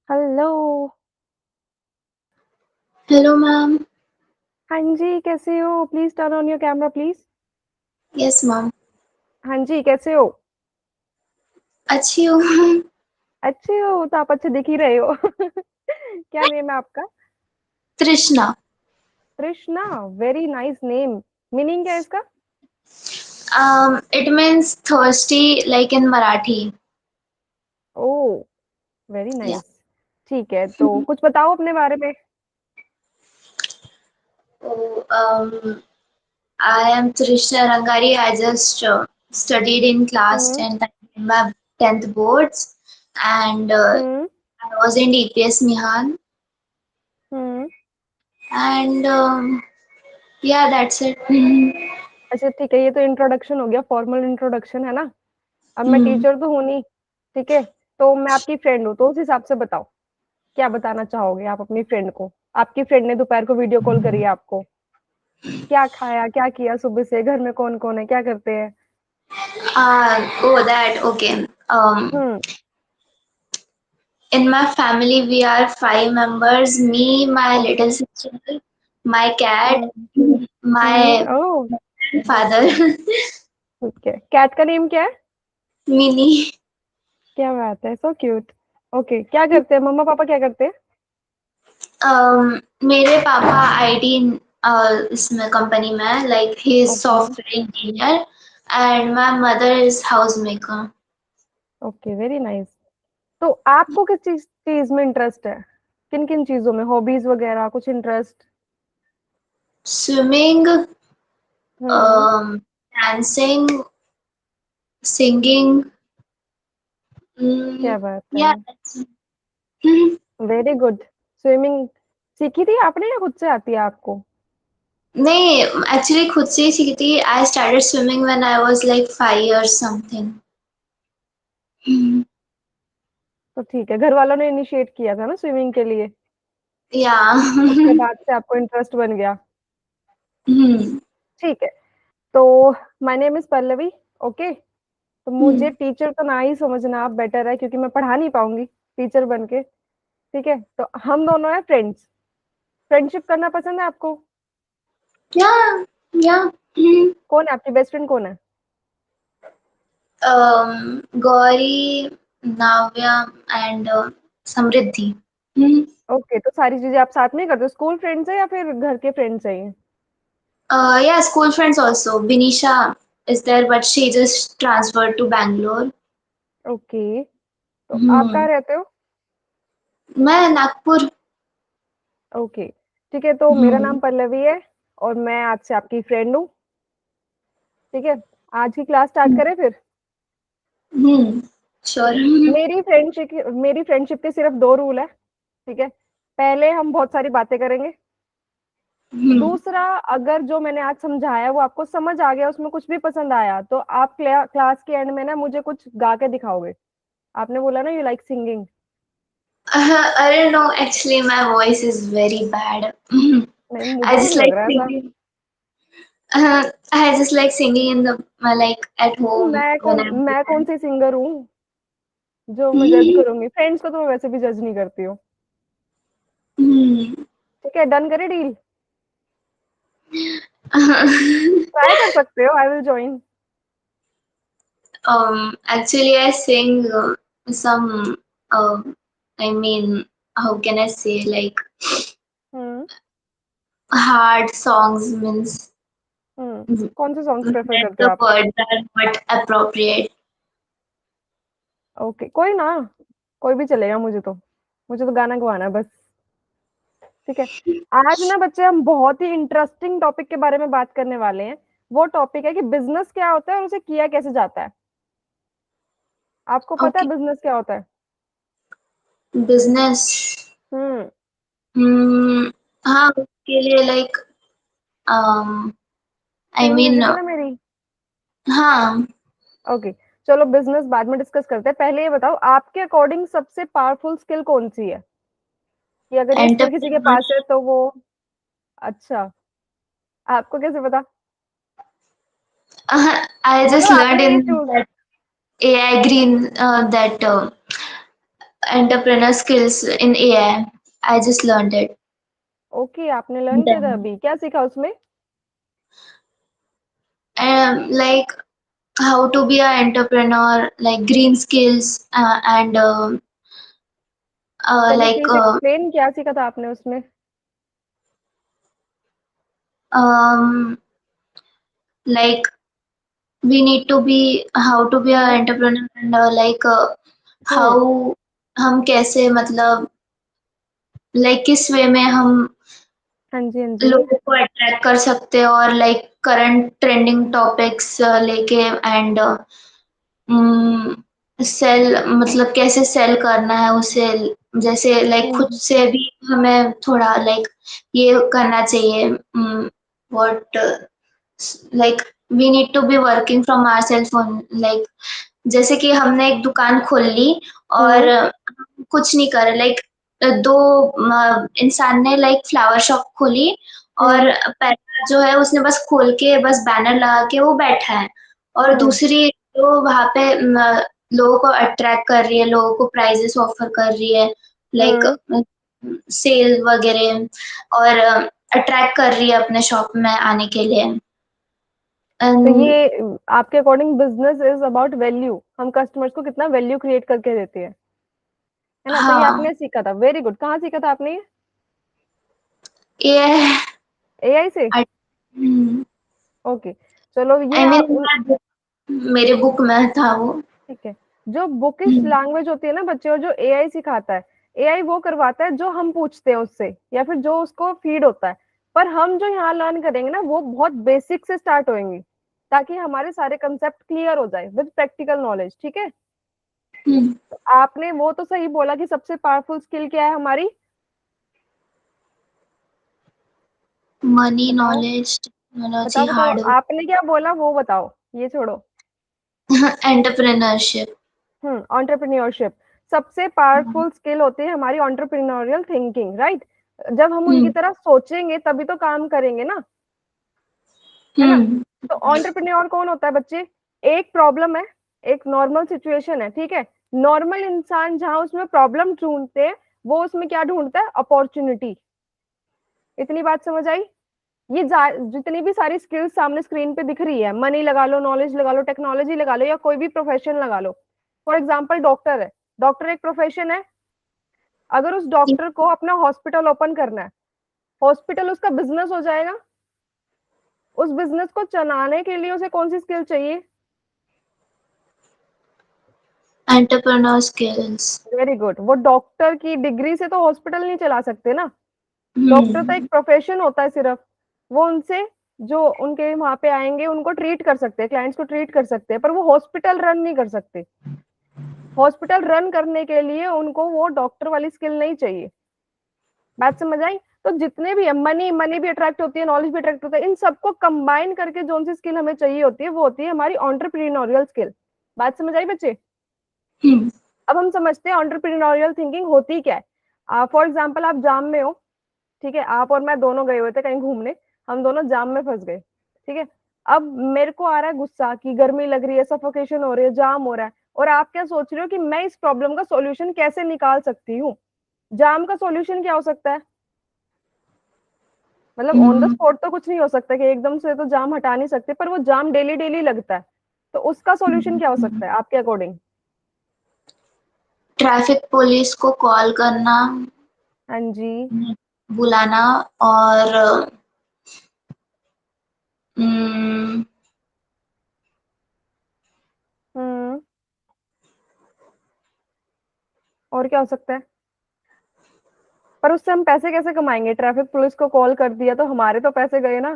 Hello. Hello ma'am. हाँ जी, कैसे हो? Please turn on your camera please. Yes ma'am. हाँ जी, कैसे हो? अच्छी हूँ। अच्छे हो तो आप अच्छे दिख ही रहे हो। क्या नेम है आपका? तृष्णा। Krishna. Very nice name. Meaning क्या है इसका? It means thirsty like in Marathi. Oh, very या। नाइस। ठीक है, तो कुछ बताओ अपने बारे में। I am Trishna Rangari. I just studied in class hmm 10th in my 10th boards, and hmm I was in DPS Mihan, hmm. and yeah, that's it. अच्छा ठीक है, ये तो इंट्रोडक्शन हो गया, फॉर्मल इंट्रोडक्शन है ना। अब मैं हम्म। टीचर तो हूँ नहीं। ठीक है, तो मैं आपकी फ्रेंड हूँ, तो उस हिसाब से बताओ। क्या बताना चाहोगे आप अपनी फ्रेंड को? आपकी फ्रेंड ने दोपहर को वीडियो कॉल करी है आपको। क्या खाया, क्या किया सुबह से, घर में कौन कौन है, क्या करते हैं? Oh, that okay. Hmm. In my family, we are five members: me, my okay. little sister, my cat, hmm my oh. father, ठीक है, कैट का नेम क्या है? Minnie. क्या बात है, सो क्यूट। ओके, क्या करते हैं मम्मा पापा, क्या करते हैं? मेरे पापा आईटी इसमें कंपनी में है, like he is okay. Software engineer, and my mother is house maker. Okay, very nice. तो आपको किस चीज चीज में इंटरेस्ट है? किन किन चीजों में, हॉबीज वगैरह कुछ interest? Swimming, hmm. Dancing, singing. क्या बात है। या। Very good. स्विमिंग सीखी थी आपने या खुद से आती है आपको? नहीं, एक्चुअली खुद से ही सीखी थी। I started swimming when I was like 5 years something. तो ठीक है, घर वालों ने इनिशिएट किया था ना स्विमिंग के लिए। या। उसके बाद से आपको इंटरेस्ट बन गया। हम्म। ठीक है, तो my name is Pallavi. Okay, तो मुझे हम्म। टीचर तो ना ही समझना, आप बेटर है, क्योंकि मैं पढ़ा नहीं पाऊंगी टीचर बन के। ठीक है, तो हम दोनों हैं फ्रेंड्स। फ्रेंडशिप करना पसंद है आपको? या। या। कौन है आपकी बेस्ट फ्रेंड, कौन है? Gauri, Navya and Samriddhi. Okay, तो सारी चीजें आप साथ में ही करते हो? स्कूल फ्रेंड्स है या फिर घर के फ्रेंड्स है ये? Yeah, school friends also. Binisha is there, but she just transferred to Bangalore. Okay, तो आप कहाँ हम्म। रहते हो? मैं नागपुर। ओके, ठीक है, तो मेरा हम्म। नाम पल्लवी है और मैं आज से आपकी फ्रेंड हूँ। ठीक है, आज की क्लास स्टार्ट करें फिर। हम्म। ठीक श्योर। है, मेरी फ्रेंडशिप के सिर्फ दो रूल है। ठीक है, पहले हम बहुत सारी बातें करेंगे। हम्म। दूसरा, अगर जो मैंने आज समझाया वो आपको समझ आ गया, उसमें कुछ भी पसंद आया, तो आप क्लास के एंड में ना मुझे कुछ गा के दिखाओगे। आपने बोला ना यू लाइक सिंगिंग। अरे no, actually my voice is very bad. नहीं, I मुझे तो just नहीं लग like रहा ऐसा। singing. I just like singing in the like at home when I'm मैं कौन bored. सी सिंगर हूँ जो मैं जज करूंगी? फ्रेंड्स को तो मैं वैसे भी जज नहीं करती हूँ। हम्म। ठीक है, डन करे डील। ट्राई कर सकते हो, I will join. Actually, I sing some. I mean, how can I say, like hmm hard songs means कौन से सॉन्ग्स प्रेफर that करते हो the आप? words are not appropriate. Okay, कोई ना, कोई भी चलेगा मुझे तो गाना गवाना है बस। ठीक है, आज ना बच्चे हम बहुत ही इंटरेस्टिंग टॉपिक के बारे में बात करने वाले हैं। वो टॉपिक है कि बिजनेस क्या होता है और उसे किया कैसे जाता है। आपको पता है Okay, बिजनेस क्या होता है? business. हम्म Hmm. हाँ, उसके लिए like um I same mean musical है मेरी। हाँ, ओके, चलो बिजनेस बाद में डिस्कस करते हैं। पहले ये बताओ, आपके अकॉर्डिंग सबसे पावरफुल स्किल कौन सी है? कि अगर ये स्किल किसी के पास है entrepreneurship. तो वो। अच्छा, आपको कैसे पता? I just मतलब learned आपने ये in choose. that AI Green that entrepreneur skills in AI. I just learned it. Okay, आपने लर्न किया था अभी, क्या सीखा उसमें? Like how to be an entrepreneur, like green skills, and चलिए like प्लीज एक्सप्लेन, क्या सीखा था आपने उसमें? um, like we need to be how to be an entrepreneur, and like hmm. how हम कैसे मतलब लाइक किस वे में हम हाँ जी, हाँ जी। लोगों को अट्रैक्ट कर सकते हैं, और लाइक करंट ट्रेंडिंग टॉपिक्स लेके, एंड सेल मतलब कैसे सेल करना है उसे, जैसे लाइक खुद हम्म। से भी हमें थोड़ा लाइक ये करना चाहिए, what like we need to be working from our self on, like जैसे कि हमने एक दुकान खोल ली और हम्म। कुछ नहीं करे, लाइक दो इंसान ने लाइक फ्लावर शॉप खोली, और हम्म। पहला जो है उसने बस खोल के बस बैनर लगा के वो बैठा है, और हम्म। दूसरी जो वहां पे लोगों को अट्रैक्ट कर रही है, लोगों को प्राइजेस ऑफर कर रही है, लाइक हम्म। सेल वगैरह, और अट्रैक्ट कर रही है अपने शॉप में आने के लिए। तो And ये आपके according business is about value, हम कस्टमर्स को कितना वैल्यू क्रिएट करके देते हैं, है ना? तो ये हाँ, आपने सीखा था, वेरी गुड। कहाँ सीखा था आपने ये? ये एआई से? ओके, चलो ये आई आप मीन मेरे बुक में था वो। ठीक है। जो बुकिश लैंग्वेज होती है ना बच्चे, और जो एआई सिखाता है, एआई वो करवाता है जो हम पूछते हैं उससे, या फिर जो उसको फीड होता है। पर हम जो यहाँ लर्न करेंगे ना, वो बहुत बेसिक से स्टार्ट होंगे, ताकि हमारे सारे कंसेप्ट क्लियर हो जाए विद प्रैक्टिकल नॉलेज, ठीक है? तो आपने वो तो सही बोला कि सबसे पावरफुल स्किल क्या है हमारी, मनी, बताओ। नॉलेज, टेक्नोलॉजी, बताओ बताओ, हार्ड वर्क, आपने क्या बोला वो बताओ, ये छोड़ो। एंटरप्रेन्योरशिप। एंटरप्रेन्योरशिप। सबसे पावरफुल स्किल होती है हमारी एंटरप्रेन्योरियल थिंकिंग, राइट? जब हम उनकी हम्म तरह सोचेंगे तभी तो काम करेंगे ना, है ना? हम्म तो एंटरप्रेन्योर कौन होता है बच्चे? एक प्रॉब्लम है, एक नॉर्मल सिचुएशन है, ठीक है? नॉर्मल इंसान जहां उसमें प्रॉब्लम ढूंढते हैं, वो उसमें क्या ढूंढता है? अपॉर्चुनिटी। इतनी बात समझ आई? ये जितनी भी सारी स्किल्स सामने स्क्रीन पे दिख रही है, मनी लगा लो, नॉलेज लगा लो, टेक्नोलॉजी लगा लो, या कोई भी प्रोफेशन लगा लो। फॉर एग्जाम्पल डॉक्टर है, डॉक्टर एक प्रोफेशन है। अगर उस डॉक्टर को अपना हॉस्पिटल ओपन करना है, हॉस्पिटल उसका बिजनेस हो जाएगा। उस बिजनेस को चलाने के लिए उसे कौन सी स्किल चाहिए? Entrepreneur skills. Very good. वो डॉक्टर की डिग्री से तो हॉस्पिटल नहीं चला सकते ना। डॉक्टर तो एक हम्म प्रोफेशन होता है सिर्फ। वो उनसे जो उनके वहां पे आएंगे उनको ट्रीट कर सकते हैं, क्लाइंट्स को ट्रीट कर सकते हैं, पर वो हॉस्पिटल रन नहीं कर सकते। हॉस्पिटल रन करने के लिए उनको वो डॉक्टर वाली स्किल नहीं चाहिए। बात समझ आई? तो जितने भी है, मनी मनी भी अट्रैक्ट होती है, नॉलेज भी अट्रैक्ट होता है, इन सबको कंबाइन करके जो सी स्किल हमें चाहिए होती है वो होती है हमारी एंटरप्रेन्योरियल स्किल। बात समझ आई बच्चे? हम्म अब हम समझते हैं एंटरप्रेन्योरियल थिंकिंग होती क्या है। फॉर एग्जाम्पल आप जाम में हो, ठीक है? आप और मैं दोनों गए हुए थे कहीं घूमने, हम दोनों जाम में फंस गए, ठीक है? अब मेरे को आ रहा है गुस्सा कि गर्मी लग रही है, सफोकेशन हो रही है, जाम हो रहा है, और आप क्या सोच रहे हो कि मैं इस प्रॉब्लम का सॉल्यूशन कैसे निकाल सकती हूँ? जाम का सॉल्यूशन क्या हो सकता है? मतलब ऑन द हम्म स्पॉट तो कुछ नहीं हो सकता कि एकदम से तो जाम हटा नहीं सकते, पर वो जाम डेली डेली लगता है। तो उसका सॉल्यूशन क्या हो सकता है आपके अकॉर्डिंग? ट्रैफिक पुलिस को कॉल करना, हाँ जी। बुलाना, और हम्म, हम्म। और क्या हो सकता है? पर उससे हम पैसे कैसे कमाएंगे? ट्रैफिक पुलिस को कॉल कर दिया तो हमारे तो पैसे गए ना,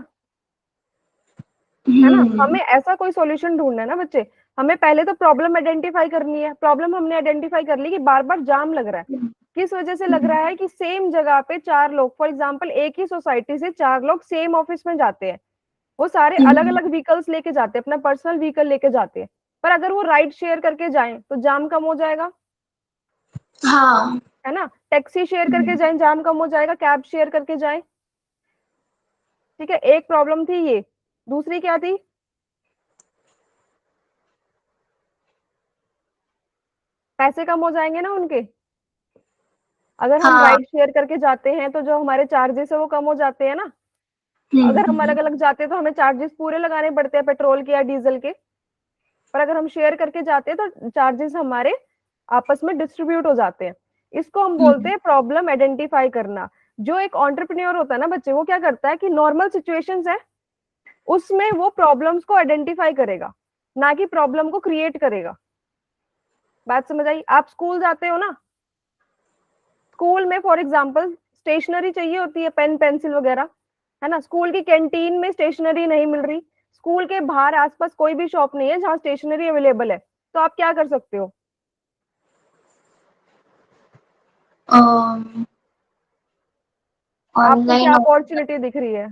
है ना? हम्म हमें ऐसा कोई सॉल्यूशन ढूंढना है ना बच्चे। हमें पहले तो प्रॉब्लम आइडेंटिफाई करनी है। प्रॉब्लम हमने आइडेंटिफाई कर ली कि बार बार जाम लग रहा है। किस वजह से लग रहा है? कि सेम जगह पे चार लोग, फॉर एग्जाम्पल एक ही सोसाइटी से चार लोग सेम ऑफिस में जाते हैं, वो सारे अलग हम्म, अलग व्हीकल्स लेके जाते हैं, अपना पर्सनल व्हीकल लेके जाते हैं। पर अगर वो राइड शेयर करके जाएं तो जाम कम हो जाएगा, हाँ, है ना? टैक्सी शेयर करके जाएं, जाम कम हो जाएगा। कैब शेयर करके जाएं, ठीक है? एक प्रॉब्लम थी ये। दूसरी क्या थी? पैसे कम हो जाएंगे ना उनके। अगर हम हाँ। राइड शेयर करके जाते हैं तो जो हमारे चार्जेस है वो कम हो जाते हैं ना। अगर हम हम्म। अलग अलग जाते हैं तो हमें चार्जेस पूरे लगाने पड़ते हैं पेट्रोल के या डीजल के। पर अगर हम शेयर करके जाते हैं तो चार्जेस हमारे आपस में डिस्ट्रीब्यूट हो जाते हैं। इसको हम बोलते हम्म। हैं प्रॉब्लम आइडेंटिफाई करना। जो एक एंटरप्रेन्योर होता है ना बच्चे, वो क्या करता है कि नॉर्मल सिचुएशंस है उसमें वो प्रॉब्लम्स को आइडेंटिफाई करेगा, ना कि प्रॉब्लम को क्रिएट करेगा। बात समझ आई? आप स्कूल जाते हो ना, स्कूल में फॉर एग्जाम्पल स्टेशनरी चाहिए होती है, पेन पेंसिल वगैरह, है ना। स्कूल की कैंटीन में स्टेशनरी नहीं मिल रही, स्कूल के बाहर आसपास कोई भी शॉप नहीं है जहाँ स्टेशनरी अवेलेबल है, तो आप क्या कर सकते हो? आपको क्या ऑनलाइन अपॉर्चुनिटी दिख रही है?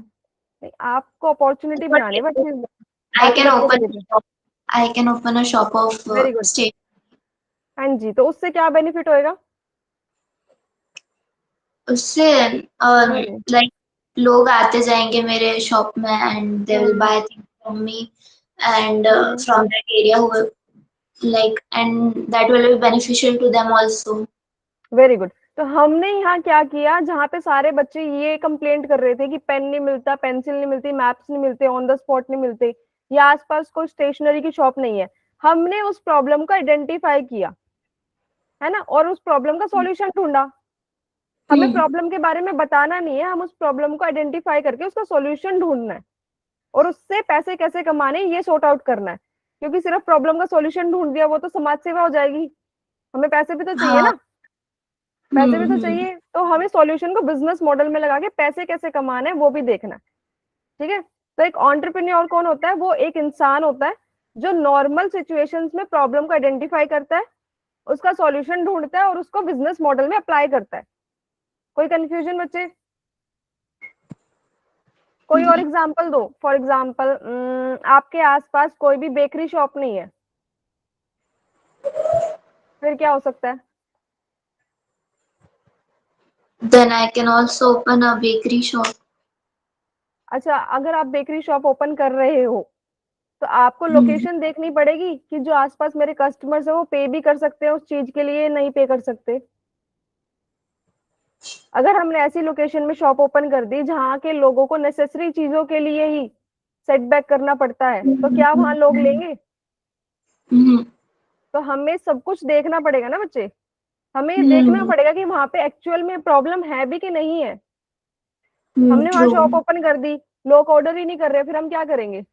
नहीं, आपको अपॉर्चुनिटी बनानी है बच्चे, आई बाकी कैन बच्चे ओपन देखिए। I can open a shop of very good. State. हाँ जी, तो उससे क्या बेनिफिट होएगा? उससे हम्म लाइक लोग आते जाएंगे मेरे शॉप में and they will hmm buy things from me and hmm. From that area who like and that will be beneficial to them also. Very good. तो हमने यहाँ क्या किया, जहाँ पे सारे बच्चे ये कंप्लेंट कर रहे थे कि पेन नहीं मिलता, पेंसिल नहीं मिलती, मैप्स नहीं मिलते, ऑन द स्पॉट नहीं मिलते, या आसपास कोई स्टेशनरी की शॉप नहीं है, हमने उस प्रॉब्लम को आइडेंटिफाई किया, है ना, और उस प्रॉब्लम का सॉल्यूशन ढूंढा। हमें हम्म। प्रॉब्लम के बारे में बताना नहीं है, हम उस प्रॉब्लम को आइडेंटिफाई करके उसका सॉल्यूशन ढूंढना है, और उससे पैसे कैसे कमाने ये सॉर्ट आउट करना है। क्योंकि सिर्फ प्रॉब्लम का सॉल्यूशन ढूंढ दिया वो तो समाज सेवा हो जाएगी, हमें पैसे भी तो चाहिए हाँ। ना। पैसे भी तो हम्म। चाहिए, तो हमें सॉल्यूशन को बिजनेस मॉडल में लगा के पैसे कैसे कमाने हैं वो भी देखना है। ठीक है। तो एक एंटरप्रेन्योर कौन होता है? वो एक इंसान होता है जो नॉर्मल सिचुएशंस में प्रॉब्लम को आइडेंटिफाई करता है, उसका सॉल्यूशन ढूंढता है और उसको बिजनेस मॉडल में अप्लाई करता है। कोई कंफ्यूजन बच्चे? कोई और एग्जांपल दो। फॉर एग्जांपल आपके आसपास कोई भी बेकरी शॉप नहीं है, फिर क्या हो सकता है? Then I can also open a bakery shop. अच्छा, अगर आप बेकरी शॉप ओपन कर रहे हो तो आपको हम्म। लोकेशन देखनी पड़ेगी कि जो आसपास मेरे कस्टमर्स है वो पे भी कर सकते हैं उस चीज के लिए, नहीं पे कर सकते। अगर हमने ऐसी लोकेशन में शॉप ओपन कर दी जहाँ के लोगों को नेसेसरी चीजों के लिए ही सेटबैक करना पड़ता है, तो क्या वहां लोग लेंगे? हम्म। तो हमें सब कुछ देखना पड़ेगा ना बच्चे। हमें ये देखना हम्म। पड़ेगा कि वहां पे एक्चुअल में प्रॉब्लम है भी कि नहीं है। हमने वहां ट्रू। शॉप ओपन कर दी, लोग ऑर्डर ही नहीं कर रहे, फिर हम क्या करेंगे?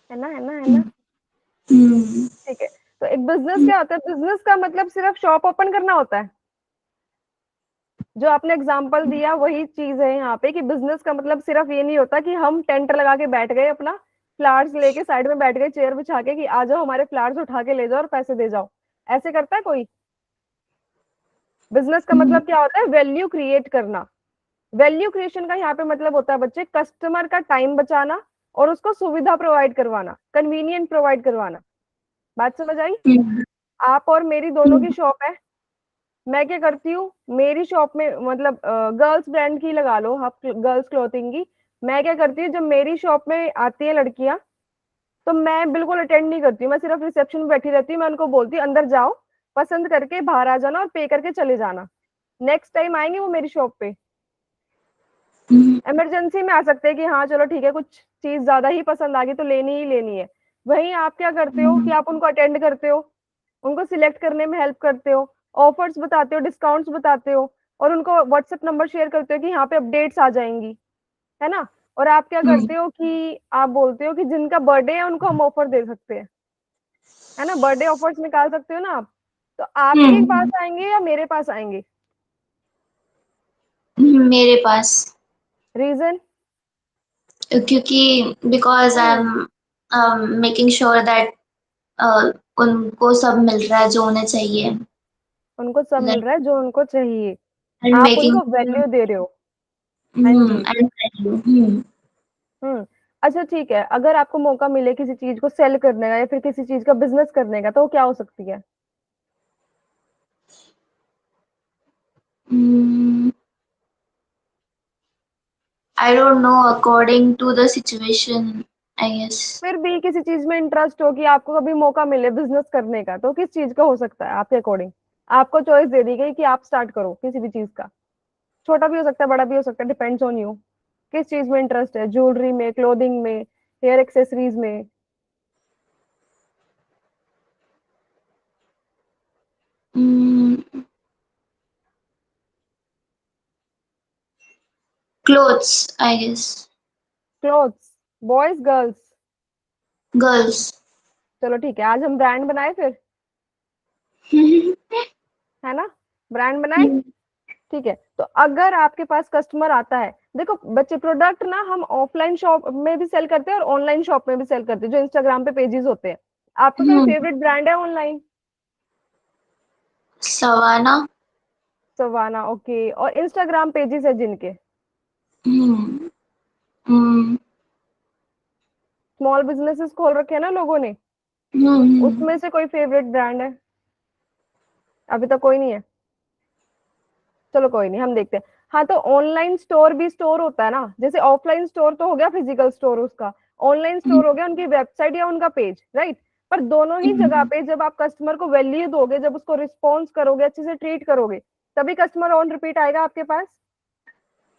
है ना, है ना, है ना। हम्म। ठीक है। तो एक बिजनेस क्या होता है? बिजनेस का मतलब सिर्फ शॉप ओपन करना होता है। जो आपने एग्जाम्पल दिया वही चीज है यहाँ पे, कि बिजनेस का मतलब सिर्फ ये नहीं होता कि हम टेंट लगा के बैठ गए, अपना फ्लावर्स लेके साइड में बैठ गए चेयर बिछा के कि आ जाओ हमारे फ्लावर्स उठा के ले जाओ और पैसे दे जाओ। ऐसे करता है कोई? बिजनेस का मतलब क्या होता है? वैल्यू क्रिएट करना। वैल्यू क्रिएशन का यहाँ पे मतलब होता है बच्चे, कस्टमर का टाइम बचाना और उसको सुविधा प्रोवाइड करवाना, कन्वीनियंट प्रोवाइड करवाना। बात समझ आई? आप और मेरी दोनों की शॉप है, मैं क्या करती हूँ, मेरी शॉप में मतलब गर्ल्स ब्रांड की लगा लो आप, गर्ल्स क्लोथिंग की। मैं क्या करती हूँ, जब मेरी शॉप में आती है लड़कियां, तो मैं बिल्कुल अटेंड नहीं करती हूँ, मैं सिर्फ रिसेप्शन में बैठी रहती हूँ। मैं उनको बोलती हूँ अंदर जाओ, पसंद करके बाहर आ जाना और पे करके चले जाना। नेक्स्ट टाइम आएंगे वो मेरी शॉप पे, इमरजेंसी में आ सकते हैं कि हाँ चलो ठीक है, कुछ चीज ज्यादा ही पसंद आ गई तो लेनी ही लेनी है। वहीं आप क्या करते हो कि आप उनको अटेंड करते हो, उनको सिलेक्ट करने में हेल्प करते हो, ऑफर्स बताते हो, डिस्काउंट्स बताते हो, और उनको व्हाट्सएप नंबर शेयर करते हो कि यहाँ पे अपडेट्स आ जाएंगी, है ना। और आप क्या करते हो कि आप बोलते हो कि जिनका बर्थडे है उनको हम ऑफर दे सकते हैं, है ना, बर्थडे ऑफर्स निकाल सकते हो ना आप। तो आपके पास आएंगे या मेरे पास आएंगे? मेरे पास। रीजन? क्योंकि because I am making sure that उनको सब मिल रहा है जो उन्हें चाहिए। उनको सब मिल लाइक रहा है जो उनको चाहिए, एंड आप मेकिंग उनको वैल्यू दे रहे हो। हाँ जी। And value. हम्म। अच्छा ठीक है, अगर आपको मौका मिले किसी चीज को सेल करने का या फिर किसी चीज का बिजनेस करने का, तो वो क्या हो सकती है? I don't know according to the situation I guess. फिर भी किसी चीज में इंटरेस्ट हो कि आपको कभी मौका मिले बिजनेस करने का, तो किस चीज का हो सकता है आपके अकॉर्डिंग? आपको चॉइस दे दी गई कि आप स्टार्ट करो किसी भी चीज का, छोटा भी हो सकता है, बड़ा भी हो सकता है, डिपेंड्स ऑन यू। किस चीज में इंटरेस्ट है, ज्वेलरी में, क्लोथिंग में, हेयर एक्सेसरीज में? Clothes I guess. Clothes, boys girls? Girls. चलो ठीक है, आज हम ब्रांड बनाए फिर, है ना? ब्रांड बनाए। ठीक है, तो अगर आपके पास कस्टमर आता है, देखो बच्चे, प्रोडक्ट ना हम ऑफलाइन शॉप में भी सेल करते हैं और ऑनलाइन शॉप में भी सेल करते हैं, जो इंस्टाग्राम पे पेजेस होते हैं। आपका कोई फेवरेट ब्रांड है ऑनलाइन? सवाना। Savana, okay. और इंस्टाग्राम पेजेस है जिनके, हम्म। हम्म। स्मॉल बिजनेसेस खोल रखे हैं ना लोगों ने, हम्म। उसमें से कोई फेवरेट ब्रांड है? अभी तक कोई नहीं है। चलो कोई नहीं, हम देखते हैं। हाँ, तो ऑनलाइन स्टोर भी स्टोर होता है ना, जैसे ऑफलाइन स्टोर तो हो गया फिजिकल स्टोर उसका, ऑनलाइन स्टोर हो गया उनकी वेबसाइट या उनका पेज, राइट? पर दोनों ही जगह पे जब आप कस्टमर को वैल्यू दोगे, जब उसको रिस्पॉन्स करोगे, अच्छे से ट्रीट करोगे, तभी कस्टमर ऑन रिपीट आएगा आपके पास।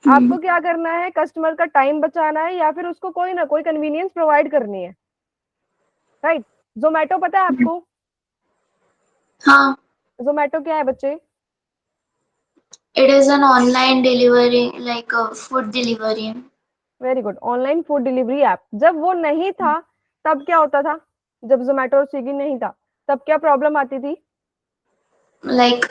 आपको क्या करना है, कस्टमर का टाइम बचाना है या फिर उसको कोई ना कोई कन्वीनियंस प्रोवाइड करनी है, राइट? जोमेटो पता है आपको? हाँ। जोमेटो क्या है बच्चे? It is an online delivery, like a food delivery. Very good, online food delivery app. जब वो नहीं था तब क्या होता था? जब जोमेटो और स्विगी नहीं था तब क्या प्रॉब्लम आती थी? Like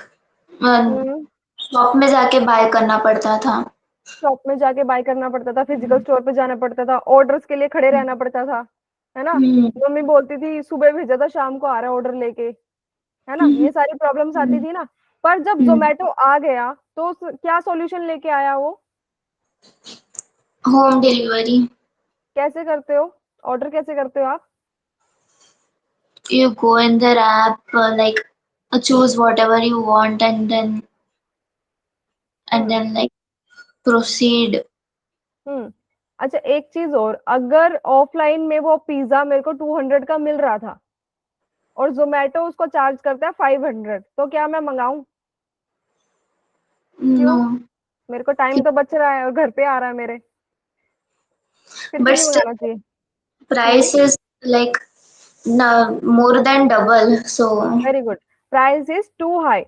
हम्म। शॉप में जाके बाय करना पड़ता था। शॉप में जाके बाय करना पड़ता था, फिजिकल स्टोर पे जाना पड़ता था, ऑर्डर्स के लिए खड़े रहना पड़ता था, है ना? हम्म। मम्मी बोलती थी सुबह भेजा था, शाम को आ रहा है ऑर्डर लेके, है ना? ये सारी प्रॉब्लम्स आती थी ना। पर जब जोमेटो आ गया तो क्या सॉल्यूशन लेके आया वो? Home delivery. कैसे करते हो, ऑर्डर कैसे करते हो आप? You go in their app, like choose whatever you want, and hmm. then like proceed. हम्म। अच्छा, एक चीज और, अगर ऑफलाइन में वो पिज्जा मेरे को 200 का मिल रहा था और जोमेटो उसको चार्ज करता है 500, तो क्या मैं मंगाऊं? क्यों? No, मेरे को टाइम तो बच रहा है और घर पे आ रहा है मेरे, फिर क्यों but नहीं still मंगाना चाहिए? हम्म। price is like more than double. So very good, price is too high.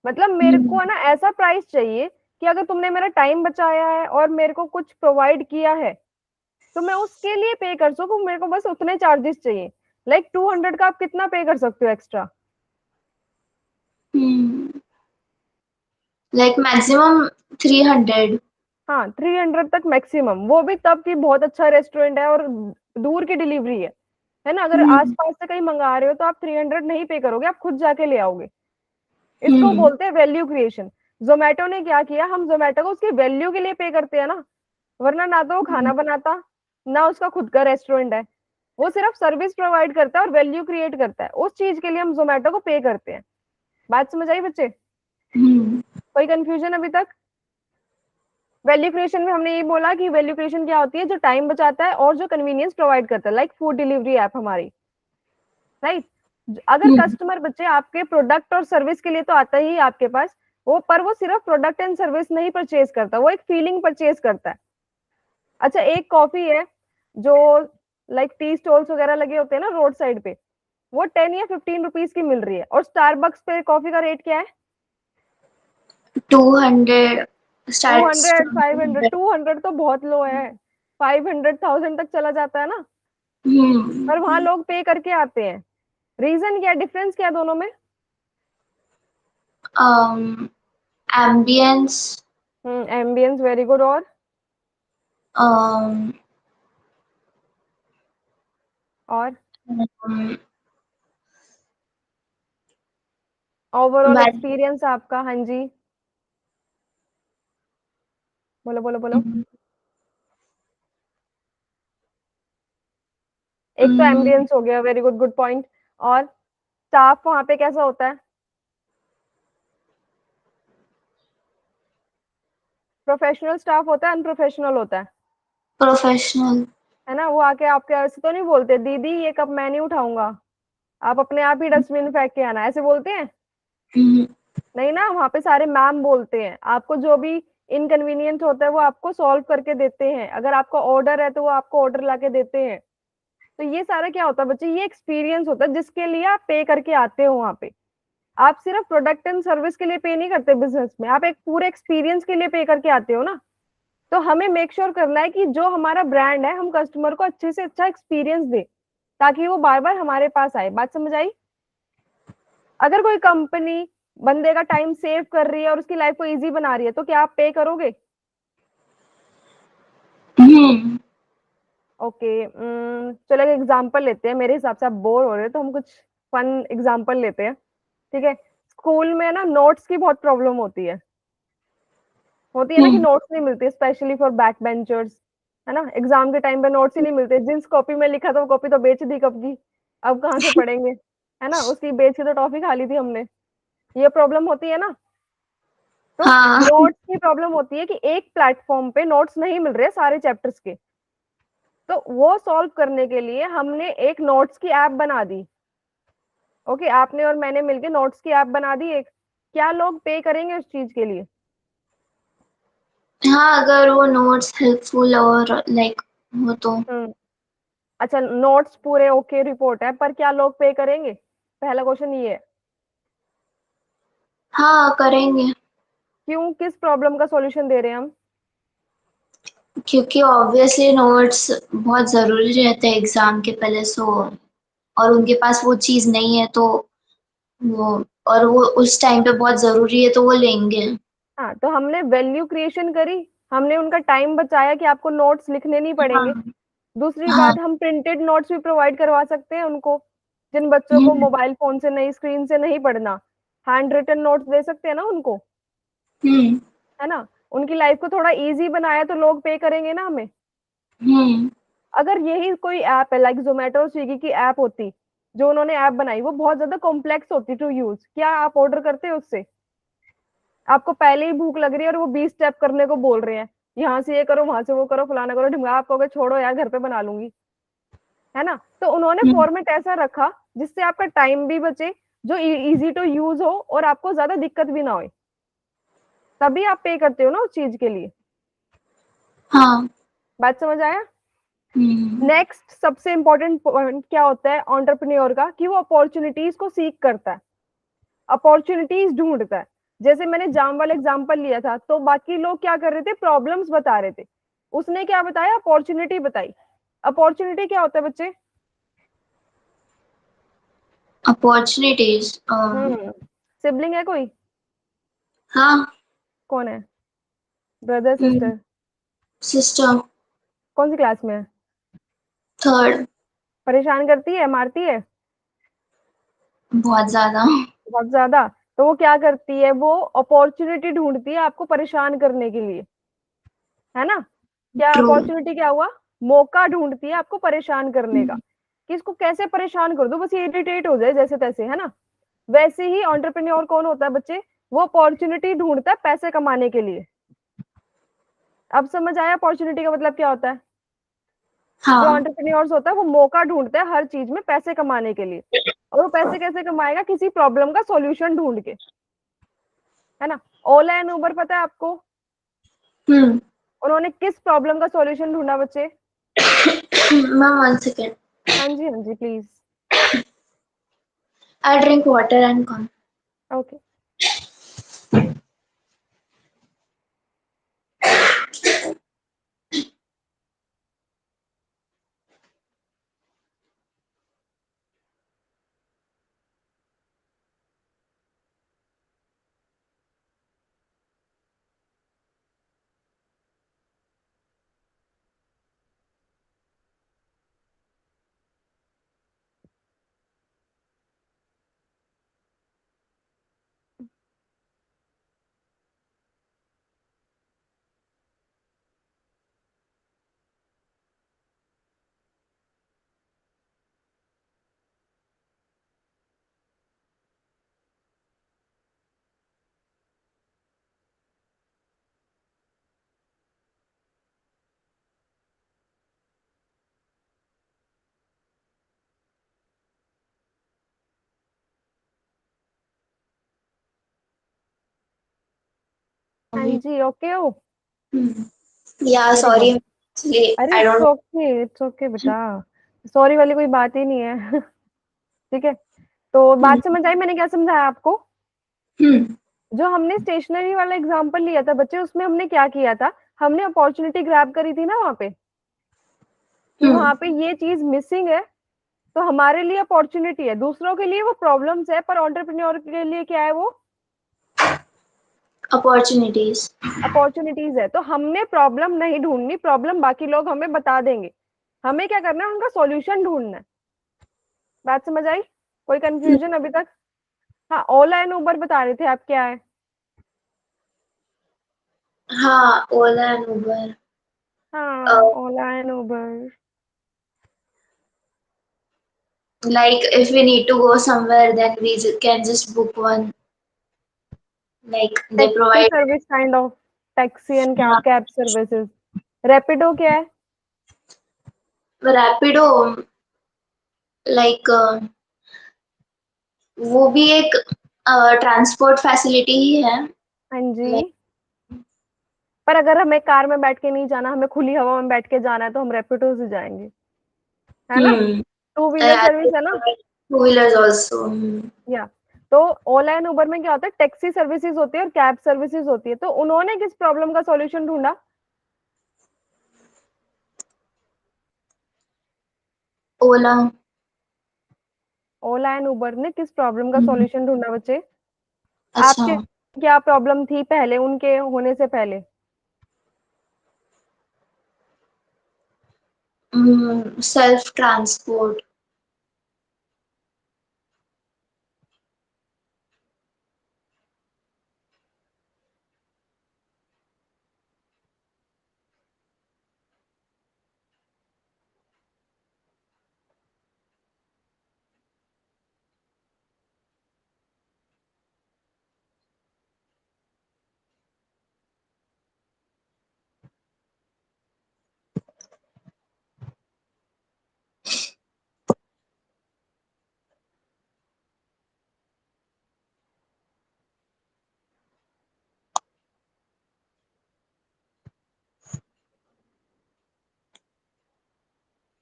मतलब मेरे को है ना ऐसा प्राइस चाहिए कि अगर तुमने मेरा टाइम बचाया है और मेरे को कुछ प्रोवाइड किया है, तो मैं उसके लिए पे कर सकूं, मेरे को बस उतने चार्जेस चाहिए। लाइक 200 का आप कितना पे कर सकते हो एक्स्ट्रा? like maximum 300. हाँ, 300 तक मैक्सिमम, वो भी तब की बहुत अच्छा रेस्टोरेंट है और दूर की डिलीवरी है ना? अगर हम्म। आसपास से कहीं मंगा रहे हो तो आप 300 नहीं पे करोगे, आप खुद जाके ले आओगे। इसको हम्म। बोलते हैं वैल्यू क्रिएशन। जोमेटो ने क्या किया, हम जोमेटो को उसकी वैल्यू के लिए पे करते हैं ना, वरना ना तो वो खाना बनाता, ना उसका खुद का रेस्टोरेंट है। वो सिर्फ सर्विस प्रोवाइड करता है और वैल्यू क्रिएट करता है, उस चीज के लिए हम जोमेटो को पे करते हैं। बात समझ आई बच्चे? हम्म। कोई कंफ्यूजन अभी तक? वैल्यू क्रिएशन में हमने ये बोला कि वैल्यू क्रिएशन क्या होती है, जो टाइम बचाता है और जो कन्वीनियंस प्रोवाइड करता है, लाइक फूड डिलीवरी ऐप हमारी, राइट? अगर हम्म। कस्टमर बच्चे आपके प्रोडक्ट और सर्विस के लिए तो आता ही है आपके पास, वो पर वो सिर्फ प्रोडक्ट एंड सर्विस नहीं परचेज करता, वो एक फीलिंग परचेज करता है। अच्छा, एक कॉफी है जो लाइक टी स्टॉल्स वगैरह लगे होते हैं ना रोड साइड पे, वो 10 या 15 रुपीज की मिल रही है, और स्टारबक्स पे कॉफी का रेट क्या है? 200 starts 200, from 500, 200. 200 तो बहुत लो है, 500, 1000 तक चला जाता है ना। हम्म। पर वहां लोग पे करके आते हैं। रीजन क्या, डिफरेंस क्या है दोनों में? Ambience. Ambience, very good. um, और um, ओवरऑल well, एक्सपीरियंस आपका, हाँ जी, बोलो बोलो बोलो। एक तो um, एम्बियंस हो गया, वेरी गुड, गुड पॉइंट। और स्टाफ वहां पे कैसा होता है? प्रोफेशनल स्टाफ होता है, अनप्रोफेशनल होता professional. है ना? वो आके आपके ऐसे तो नहीं बोलते, दीदी ये कप मैं नहीं उठाऊंगा, आप अपने आप ही डस्टबिन में फेंक के आना, ऐसे बोलते हैं? नहीं ना, वहाँ पे सारे मैम बोलते हैं, आपको जो भी इनकन्वीनियंस होता है वो आपको सॉल्व करके देते हैं, अगर आपका ऑर्डर है तो वो आपको ऑर्डर ला के देते हैं। तो ये सारा क्या होता है बच्चे, ये एक्सपीरियंस होता है जिसके लिए आप पे करके आते हो वहाँ पे। आप सिर्फ प्रोडक्ट एंड सर्विस के लिए पे नहीं करते बिजनेस में, आप एक पूरे एक्सपीरियंस के लिए पे करके आते हो ना। तो हमें मेक श्योर करना है कि जो हमारा ब्रांड है हम कस्टमर को अच्छे से अच्छा एक्सपीरियंस दे, ताकि वो बार बार हमारे पास आए। बात समझ आई? अगर कोई कंपनी बंदे का टाइम सेव कर रही है और उसकी लाइफ को इजी बना रही है तो क्या आप पे करोगे? हम्म। ओके। चलो एक एग्जांपल लेते हैं, मेरे हिसाब से आप बोर हो रहे हो तो हम कुछ फन एग्जांपल लेते हैं। ठीक है। स्कूल में ना नोट्स की बहुत प्रॉब्लम होती है ना, कि हम्म। नोट्स नहीं मिलते, स्पेशली फॉर बैक बेंचर्स। है ना, एग्जाम के टाइम पे नोट्स ही नहीं मिलते, जिस कॉपी में लिखा था वो कॉपी तो बेच दी कब की, अब कहाँ से पढ़ेंगे। है ना, उसकी बेच के तो टॉफी खा ली थी हमने। ये प्रॉब्लम होती है ना। तो हाँ। नोट्स की प्रॉब्लम होती है कि एक प्लेटफॉर्म पे नोट्स नहीं मिल रहे सारे चैप्टर्स के। तो वो सॉल्व करने के लिए हमने एक नोट्स की ऐप बना दी। ओके, आपने और मैंने मिलके नोट्स की ऐप बना दी एक। क्या लोग पे करेंगे उस चीज के लिए? हाँ, अगर वो नोट्स हेल्पफुल और लाइक हो तो। हम्म। अच्छा, नोट्स पूरे ओके, रिपोर्ट है, पर क्या लोग पे करेंगे? पहला क्वेश्चन ये है। हाँ, करेंगे। क्यों, किस प्रॉब्लम का सॉल्यूशन दे रहे हैं हम? क्योंकि ऑब्वियसली नोट्स बहुत ज़रूरी रहते हैं एग्ज़ाम के पहले, सो और उनके पास वो चीज़ नहीं है तो वो, और वो उस टाइम पे बहुत ज़रूरी है तो वो लेंगे। हाँ, तो हमने वैल्यू क्रिएशन करी, हमने उनका टाइम बचाया कि आपको नोट्स लिखने नहीं पड़ेंगे। हाँ। दूसरी हाँ। बात, हम प्रिंटेड नोट्स भी प्रोवाइड करवा सकते हैं उनको, जिन बच्चों को हुँ। मोबाइल फोन से नहीं, स्क्रीन से नहीं पढ़ना, हैंड रिटन नोट्स दे सकते हैं ना उनको। हुँ। है ना, उनकी लाइफ को थोड़ा इजी बनाया तो लोग पे करेंगे ना हमें। हुँ। अगर यही कोई ऐप है लाइक जोमेटो और स्विगी की ऐप होती, जो उन्होंने ऐप बनाई वो बहुत ज्यादा कॉम्प्लेक्स होती टू यूज, क्या आप ऑर्डर करते हो उससे? आपको पहले ही भूख लग रही है और वो 20 स्टेप करने को बोल रहे हैं, यहाँ से ये करो, वहां से वो करो, फलाना करो ढिमका, आप कहोगे छोड़ो यार घर पे बना लूंगी। है ना, तो उन्होंने हुँ। फॉर्मेट ऐसा रखा जिससे आपका टाइम भी बचे, जो इजी टू यूज हो और आपको ज्यादा दिक्कत भी ना हो, तभी आप पे करते हो ना उस चीज के लिए। हाँ। बात समझ आया? हुँ। नेक्स्ट सबसे इंपॉर्टेंट पॉइंट क्या होता है एंटरप्रेन्योर का, कि वो अपॉर्चुनिटीज को सीख करता है, अपॉर्चुनिटीज ढूंढता है। जैसे मैंने जाम वाला एग्जांपल लिया था, तो बाकी लोग क्या कर रहे थे, प्रॉब्लम्स बता रहे थे, उसने क्या बताया, अपॉर्चुनिटी बताई। अपॉर्चुनिटी क्या होता है बच्चे? अपॉर्च्युनिटीज़ सिबलिंग है कोई? हाँ। कौन है? ब्रदर, हुँ। सिस्टर? सिस्टर। कौन सी क्लास में है? 3rd। परेशान करती है, मारती है? बहुत ज़्यादा। बहुत ज्यादा? तो वो क्या करती है, वो अपॉर्चुनिटी ढूंढती है आपको परेशान करने के लिए। है ना, क्या ट्रू। अपॉर्चुनिटी क्या हुआ, मौका ढूंढती है आपको परेशान करने का, हुँ। कि इसको कैसे परेशान कर दो, बस ये इरिटेट हो जाए जैसे तैसे। है ना, वैसे ही एंटरप्रेन्योर कौन होता है बच्चे, वो अपॉर्चुनिटी ढूंढता है पैसे कमाने के लिए। अब समझ आया अपॉर्चुनिटी का मतलब क्या होता है? जो हाँ। एंटरप्रेन्योर्स होता है वो मौका ढूंढता है हर चीज में पैसे कमाने के लिए। और वो पैसे कैसे कमाएगा, किसी प्रॉब्लम का सॉल्यूशन ढूंढ के। है ना, ओला एंड उबर पता है आपको, हुँ। उन्होंने किस प्रॉब्लम का सॉल्यूशन ढूंढा बच्चे? Ma'am 1 second. हाँ जी, हाँ जी, please. I drink water and come. Okay. हाँ जी, ओके हो? या वेरी सॉरी, गुड। एक्चुअली अरे आई डोंट। इट्स ओके बेटा, सॉरी वाली कोई बात ही नहीं है। ठीक है, तो बात समझ आई मैंने क्या समझाया आपको? हम्म। जो हमने स्टेशनरी वाला एग्जांपल लिया था बच्चे, उसमें हमने क्या किया था, हमने अपॉर्चुनिटी ग्रैब करी थी ना वहां पे, कि वहां पे ये चीज मिसिंग है, तो हमारे लिए अपॉर्चुनिटी है, दूसरों के लिए वो प्रॉब्लम्स है, पर एंटरप्रेन्योर के लिए क्या है, वो अपॉर्चुनिटीज। अपॉर्चुनिटीज है। तो हमने प्रॉब्लम नहीं ढूंढनी, प्रॉब्लम बाकी लोग हमें बता देंगे, हमें क्या करना है, उनका सॉल्यूशन ढूंढना है। बात समझ आई? कोई कंफ्यूजन अभी तक? हाँ, ओला एंड उबर बता रहे थे आप, क्या है? हाँ, ओला एंड उबर। हाँ, Ola and Uber. Like if we need to go somewhere, then we can just book one. Like they taxi provide. Service kind of, taxi and हाँ, कैब सर्विसेज। रैपिडो क्या है? रैपिडो लाइक वो भी एक ट्रांसपोर्ट फैसिलिटी ही है। हाँ जी, like पर अगर हमें कार में बैठ के नहीं जाना, हमें खुली हवा में बैठ के जाना है, तो हम रैपिडो से जाएंगे, है ना? हम्म, टू व्हीलर सर्विस है ना? Two wheelers also. या तो ओला एंड उबर में क्या होता है, टैक्सी सर्विसेज होती है और कैब सर्विसेज होती है। तो उन्होंने किस प्रॉब्लम का सॉल्यूशन ढूंढा? ओला। ओला एंड उबर ने किस प्रॉब्लम का सॉल्यूशन ढूंढा बच्चे? अच्छा। आपके क्या प्रॉब्लम थी पहले, उनके होने से पहले? Self transport.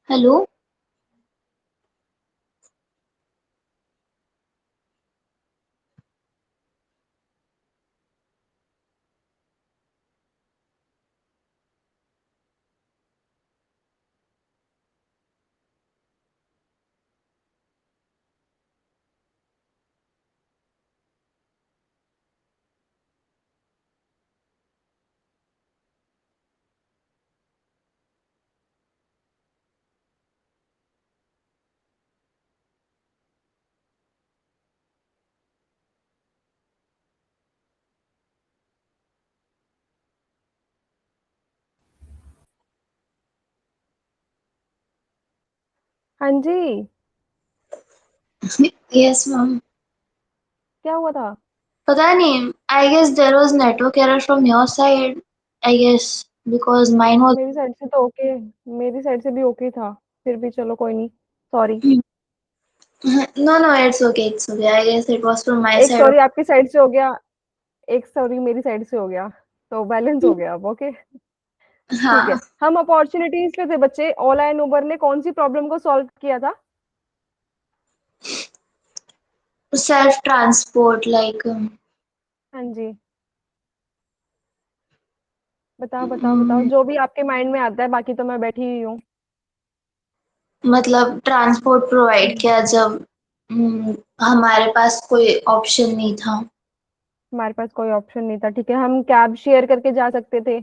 हेलो। हाँ जी, यस मैम। क्या हुआ था? पता नहीं, I guess there was network error from your side, I guess because mine was. मेरी साइड से तो ओके, मेरी साइड से भी ओके था, फिर भी चलो कोई नहीं, sorry. No no, it's okay, I guess it was from my एक साइड। सॉरी आपकी साइड से हो गया, एक सॉरी मेरी साइड से हो गया, तो बैलेंस हो गया अब, ओके। ठीक है, हाँ, हम अपॉर्चुनिटीज पे थे बच्चे। ओला एंड उबर ने कौन सी प्रॉब्लम को सॉल्व किया था? सेल्फ ट्रांसपोर्ट लाइक हाँ जी, बताओ बताओ बताओ, जो भी आपके माइंड में आता है, बाकी तो मैं बैठी ही हूँ। मतलब ट्रांसपोर्ट प्रोवाइड हम्म, किया जब हमारे पास कोई ऑप्शन नहीं था। हमारे पास कोई ऑप्शन नहीं था, ठीक है, हम कैब शेयर करके जा सकते थे,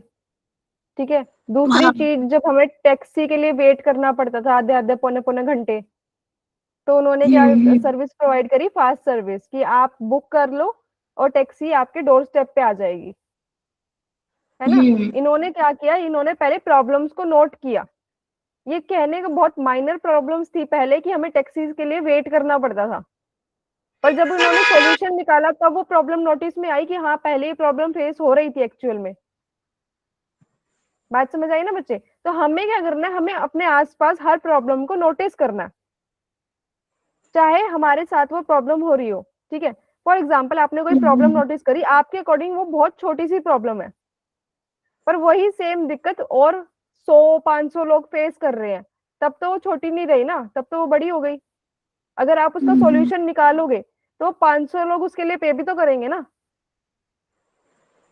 ठीक है। दूसरी हाँ। चीज, जब हमें टैक्सी के लिए वेट करना पड़ता था आधे आधे पौने पौने घंटे, तो उन्होंने क्या हम्म। सर्विस प्रोवाइड करी, फास्ट सर्विस, कि आप बुक कर लो और टैक्सी आपके डोर स्टेप पे आ जाएगी, है ना? हम्म। इन्होंने क्या किया, इन्होंने पहले प्रॉब्लम्स को नोट किया। ये कहने का बहुत माइनर प्रॉब्लम्स थी पहले, कि हमें टैक्सीज के लिए वेट करना पड़ता था, पर जब उन्होंने सॉल्यूशन निकाला तब वो प्रॉब्लम नोटिस में आई, कि हाँ पहले ही प्रॉब्लम फेस हो रही थी एक्चुअल में। बात समझ आई ना बच्चे? तो हमें क्या करना है, हमें अपने आसपास हर प्रॉब्लम को नोटिस करना है, चाहे हमारे साथ वो प्रॉब्लम हो रही हो, ठीक है। फॉर एग्जाम्पल आपने कोई प्रॉब्लम नोटिस करी, आपके अकॉर्डिंग वो बहुत छोटी सी प्रॉब्लम है, पर वही सेम दिक्कत और 100-500 लोग फेस कर रहे हैं, तब तो वो छोटी नहीं रही ना, तब तो वो बड़ी हो गई। अगर आप उसका सॉल्यूशन निकालोगे तो 500 लोग उसके लिए पे भी तो करेंगे ना,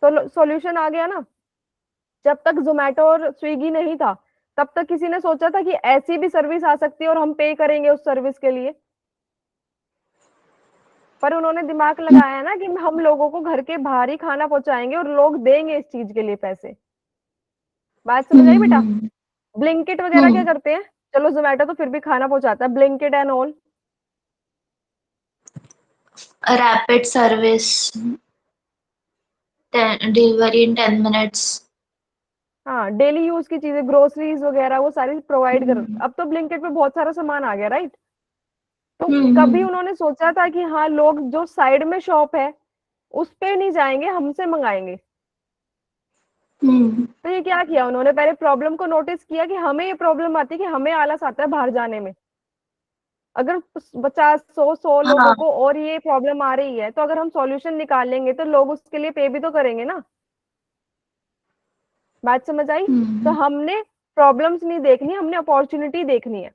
तो सॉल्यूशन आ गया ना। जब तक जोमेटो और स्विगी नहीं था, तब तक किसी ने सोचा था कि ऐसी भी सर्विस आ सकती है और हम पे करेंगे उस सर्विस के लिए? पर उन्होंने दिमाग लगाया ना कि हम लोगों को घर के बाहर ही खाना पहुंचाएंगे और लोग देंगे इस चीज के लिए पैसे। बात समझ आई बेटा? ब्लिंकिट वगैरह क्या करते हैं? चलो जोमेटो तो फिर भी खाना पहुंचाता है, Blinkit and all. Rapid service, delivery in 10 minutes. हाँ, डेली यूज की चीजें, ग्रोसरीज वगैरह वो सारी प्रोवाइड कर, अब तो ब्लिंकिट पे बहुत सारा सामान आ गया, राइट? तो कभी उन्होंने सोचा था कि हाँ लोग जो साइड में शॉप है उस पे नहीं जाएंगे, हमसे मंगाएंगे? तो ये क्या किया उन्होंने, पहले प्रॉब्लम को नोटिस किया कि हमें ये प्रॉब्लम आती है कि हमें आलस आता है बाहर जाने में। अगर 50, 100 लोगों हाँ। को और ये प्रॉब्लम आ रही है, तो अगर हम सॉल्यूशन निकालेंगे तो लोग उसके लिए पे भी तो करेंगे ना। बात समझ आई? तो हमने प्रॉब्लम्स नहीं देखनी, हमने अपॉर्चुनिटी देखनी है।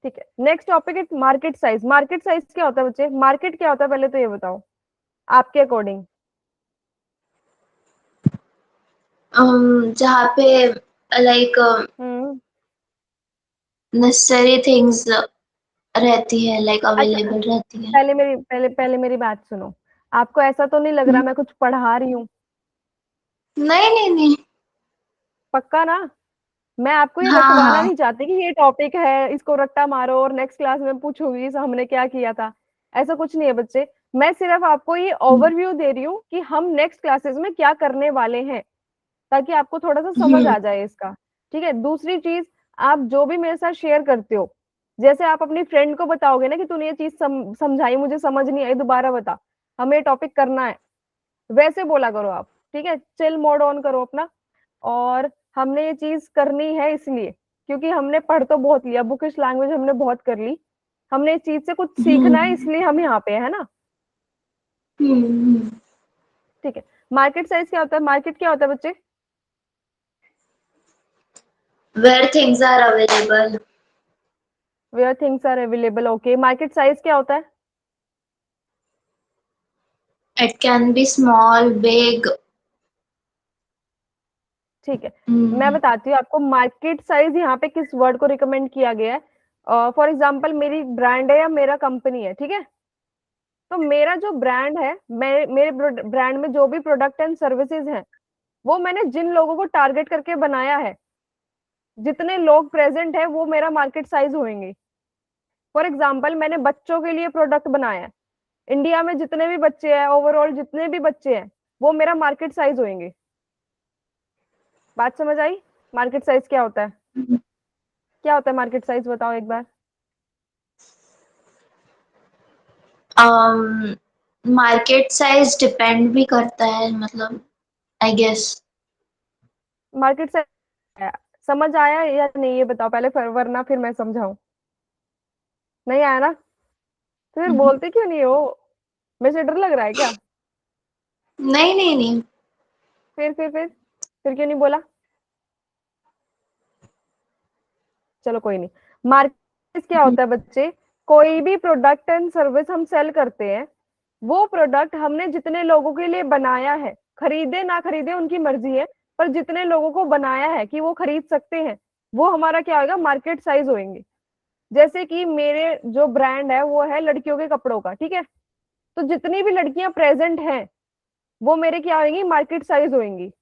ठीक है, नेक्स्ट टॉपिक है मार्केट साइज। मार्केट साइज क्या होता है बच्चे? मार्केट क्या होता है पहले तो ये बताओ आपके अकॉर्डिंग। जहाँ पे लाइक हम्म। नेसेसरी थिंग्स रहती है, लाइक अच्छा, अवेलेबल रहती है। पहले मेरी बात सुनो। आपको ऐसा तो नहीं लग रहा हम्म, मैं कुछ पढ़ा रही हूँ? नहीं नहीं नहीं। पक्का ना? मैं आपको ये हाँ रटवाना हाँ। नहीं चाहती कि ये टॉपिक है, इसको रट्टा मारो और नेक्स्ट क्लास में पूछूंगी तो हमने क्या किया था। ऐसा कुछ नहीं है बच्चे, मैं सिर्फ आपको ये ओवरव्यू दे रही हूँ कि हम नेक्स्ट क्लासेस में क्या करने वाले हैं, ताकि आपको थोड़ा सा समझ हम्म आ जाए इसका। ठीक है, दूसरी चीज, आप जो भी मेरे साथ शेयर करते हो, जैसे आप अपनी फ्रेंड को बताओगे ना कि तूने ये चीज समझाई, मुझे समझ नहीं आई, दोबारा बता, हमें टॉपिक करना है, वैसे बोला करो आप। ठीक है, चिल मोड ऑन करो अपना। और हमने ये चीज करनी है इसलिए क्योंकि हमने पढ़ तो बहुत लिया, बुकिश लैंग्वेज हमने बहुत कर ली, हमने इस चीज से कुछ सीखना है, हम्म इसलिए हम यहाँ पे है ना। हम्म। ठीक है, मार्केट साइज क्या होता है? मार्केट क्या होता है बच्चे? Where things are available. Where things are available, okay. Market size क्या होता है? It can be small, big. ठीक है, मैं बताती हूँ आपको मार्केट साइज यहाँ पे किस वर्ड को रिकमेंड किया गया है। फॉर एग्जाम्पल मेरी ब्रांड है या मेरा कंपनी है, ठीक है, तो मेरा जो ब्रांड है, मैं मेरे ब्रांड में जो भी प्रोडक्ट एंड सर्विसेज हैं, वो मैंने जिन लोगों को टारगेट करके बनाया है, जितने लोग प्रेजेंट है, वो मेरा मार्केट साइज होंगे। फॉर एग्जाम्पल मैंने बच्चों के लिए प्रोडक्ट बनाया है, इंडिया में जितने भी बच्चे हैं, ओवरऑल जितने भी बच्चे हैं, वो मेरा मार्केट साइज होंगे। बात समझ आई? मार्केट साइज क्या होता है? क्या होता है मार्केट साइज, बताओ एक बार। मार्केट साइज डिपेंड भी करता है, मतलब आई गेस। मार्केट साइज समझ आया या नहीं, ये बताओ पहले, वरना फिर मैं समझाऊं। नहीं आया ना? तो फिर बोलते क्यों नहीं हो? मेरे से डर लग रहा है क्या? नहीं नहीं नहीं। फिर क्यों नहीं बोला? चलो कोई नहीं। मार्केट क्या होता है बच्चे? कोई भी प्रोडक्ट एंड सर्विस हम सेल करते हैं, वो प्रोडक्ट हमने जितने लोगों के लिए बनाया है, खरीदे ना खरीदे उनकी मर्जी है, पर जितने लोगों को बनाया है कि वो खरीद सकते हैं, वो हमारा क्या होगा, मार्केट साइज होएंगे। जैसे कि मेरे जो ब्रांड है वो है लड़कियों के कपड़ों का, ठीक है, तो जितनी भी लड़कियां प्रेजेंट हैं, वो मेरे क्या होंगी, मार्केट साइज होंगी।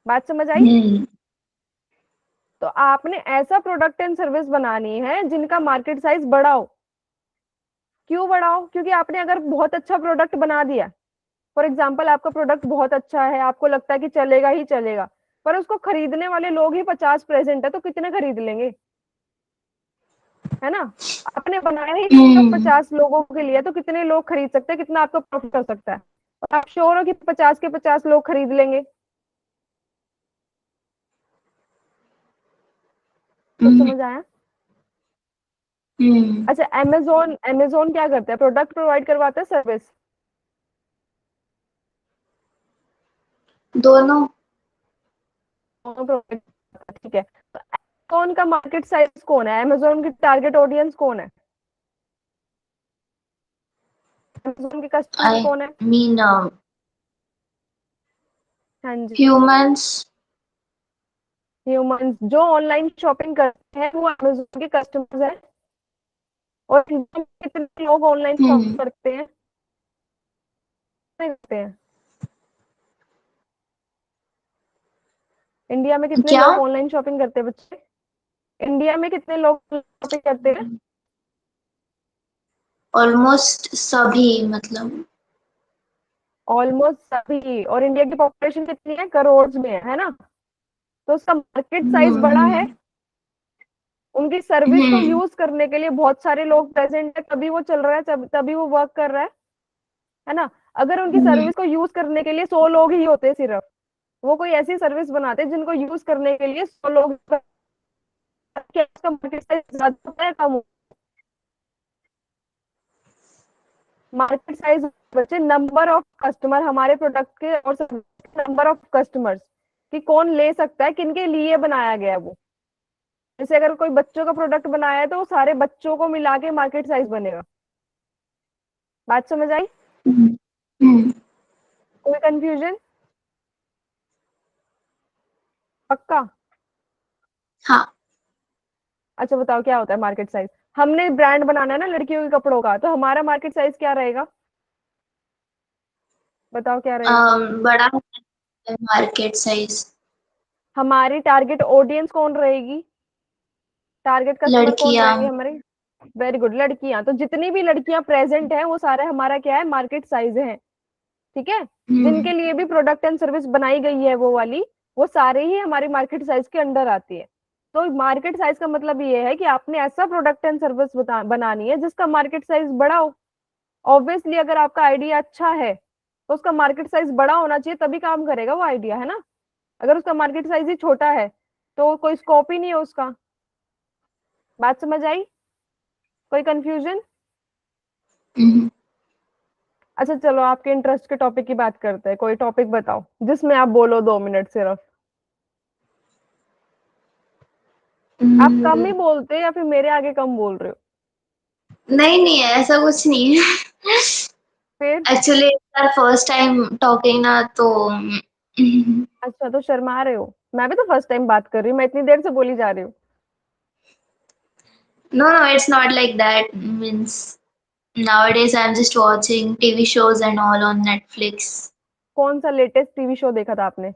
बात समझ आई? हम्म तो आपने ऐसा प्रोडक्ट एंड सर्विस बनानी है जिनका मार्केट साइज बड़ा हो। क्यों बड़ा हो? क्योंकि आपने अगर बहुत अच्छा प्रोडक्ट बना दिया, फॉर एग्जाम्पल आपका प्रोडक्ट बहुत अच्छा है, आपको लगता है कि चलेगा ही चलेगा, पर उसको खरीदने वाले लोग ही 50 प्रेजेंट है, तो कितने खरीद लेंगे? है ना? आपने बनाया ही सिर्फ हम्म 50 लोगों के लिए, तो कितने लोग खरीद सकते हैं, कितना आपको प्रॉफिट हो सकता है? और आप श्योर हो कि 50 के 50 लोग खरीद लेंगे? कुछ हम्म समझ आया? हम्म। अच्छा, अमेजोन अमेजोन क्या करता है, प्रोडक्ट प्रोवाइड करवाता है, सर्विस? दोनों। दोनों प्रोवाइड करता है, ठीक है। तो अमेजोन का मार्केट साइज कौन है, अमेजोन की टारगेट ऑडियंस कौन है, अमेजोन के कस्टमर आई कौन है? मीन हाँ जी। ह्यूमंस। ह्यूमंस जो ऑनलाइन शॉपिंग करते हैं वो अमेजोन के कस्टमर्स हैं। और इंडिया में कितने लोग ऑनलाइन शॉपिंग हम्म। करते हैं, नहीं करते हैं? इंडिया में कितने क्या? लोग ऑनलाइन शॉपिंग करते हैं बच्चे, इंडिया में कितने लोग शॉपिंग करते हैं? ऑलमोस्ट सभी, मतलब। ऑलमोस्ट सभी। और इंडिया की पॉपुलेशन कितनी है, करोड़ में है ना? तो उसका मार्केट साइज बड़ा है। हम्म। उनकी सर्विस को हम्म। यूज करने के लिए बहुत सारे लोग प्रेजेंट है, तभी वो चल रहा है, तभी वो वर्क कर रहा है ना? अगर उनकी हम्म। सर्विस को यूज करने के लिए 100 लोग ही होते सिर्फ, वो कोई ऐसी सर्विस बनाते जिनको यूज करने के लिए 100 लोग, क्या उसका मार्केट साइज ज्यादा होता है, कम? मार्केट साइज बच्चे नंबर ऑफ कस्टमर हमारे प्रोडक्ट के और नंबर ऑफ कस्टमर्स कि कौन ले सकता है, किनके लिए बनाया गया है वो। जैसे अगर कोई बच्चों का प्रोडक्ट बनाया है तो वो सारे बच्चों को मिला के मार्केट साइज बनेगा। बात समझ आई? हम्म। हम्म। कोई कंफ्यूजन? पक्का? हाँ। अच्छा बताओ क्या होता है मार्केट साइज। हमने ब्रांड बनाना है ना लड़कियों के कपड़ों का, तो हमारा मार्केट साइज क्या रहेगा, बताओ क्या रहेगा? बड़ा मार्केट साइज। हमारी टारगेट ऑडियंस कौन रहेगी, टारगेट कस्टमर कौन रहेंगे लड़कियां। हमारे? वेरी गुड, लड़कियां। तो जितनी भी लड़कियां प्रेजेंट हैं वो सारा हमारा क्या है, मार्केट साइज है, ठीक है। हम्म। जिनके लिए भी प्रोडक्ट एंड सर्विस बनाई गई है वो वाली, वो सारे ही हमारी मार्केट साइज के अंडर आती है। तो मार्केट साइज का मतलब ये है कि आपने ऐसा प्रोडक्ट एंड सर्विस बनानी है जिसका मार्केट साइज बड़ा हो। ऑब्वियसली अगर आपका आइडिया अच्छा है तो उसका मार्केट साइज बड़ा होना चाहिए, तभी काम करेगा वो आइडिया, है ना? अगर उसका मार्केट साइज ही छोटा है तो कोई स्कोप ही नहीं है उसका। बात समझ आई? कोई कंफ्यूजन? हम्म। अच्छा चलो आपके इंटरेस्ट के टॉपिक की बात करते हैं, कोई टॉपिक बताओ जिसमें आप बोलो 2 मिनट सिर्फ। आप कम ही हम्म। बोलते हो या फिर मेरे आगे कम बोल रहे हो? नहीं नहीं, ऐसा कुछ नहीं है। फिर? एक्चुअली फर्स्ट टाइम टॉकिंग ना, तो अच्छा तो शर्मा रहे हो, मैं भी तो फर्स्ट टाइम बात कर रही हूँ, मैं इतनी देर से बोली जा रही हूँ। no, no, it's not like that. Means nowadays I'm just watching TV shows and all on Netflix. कौन सा लेटेस्ट टीवी शो देखा था आपने?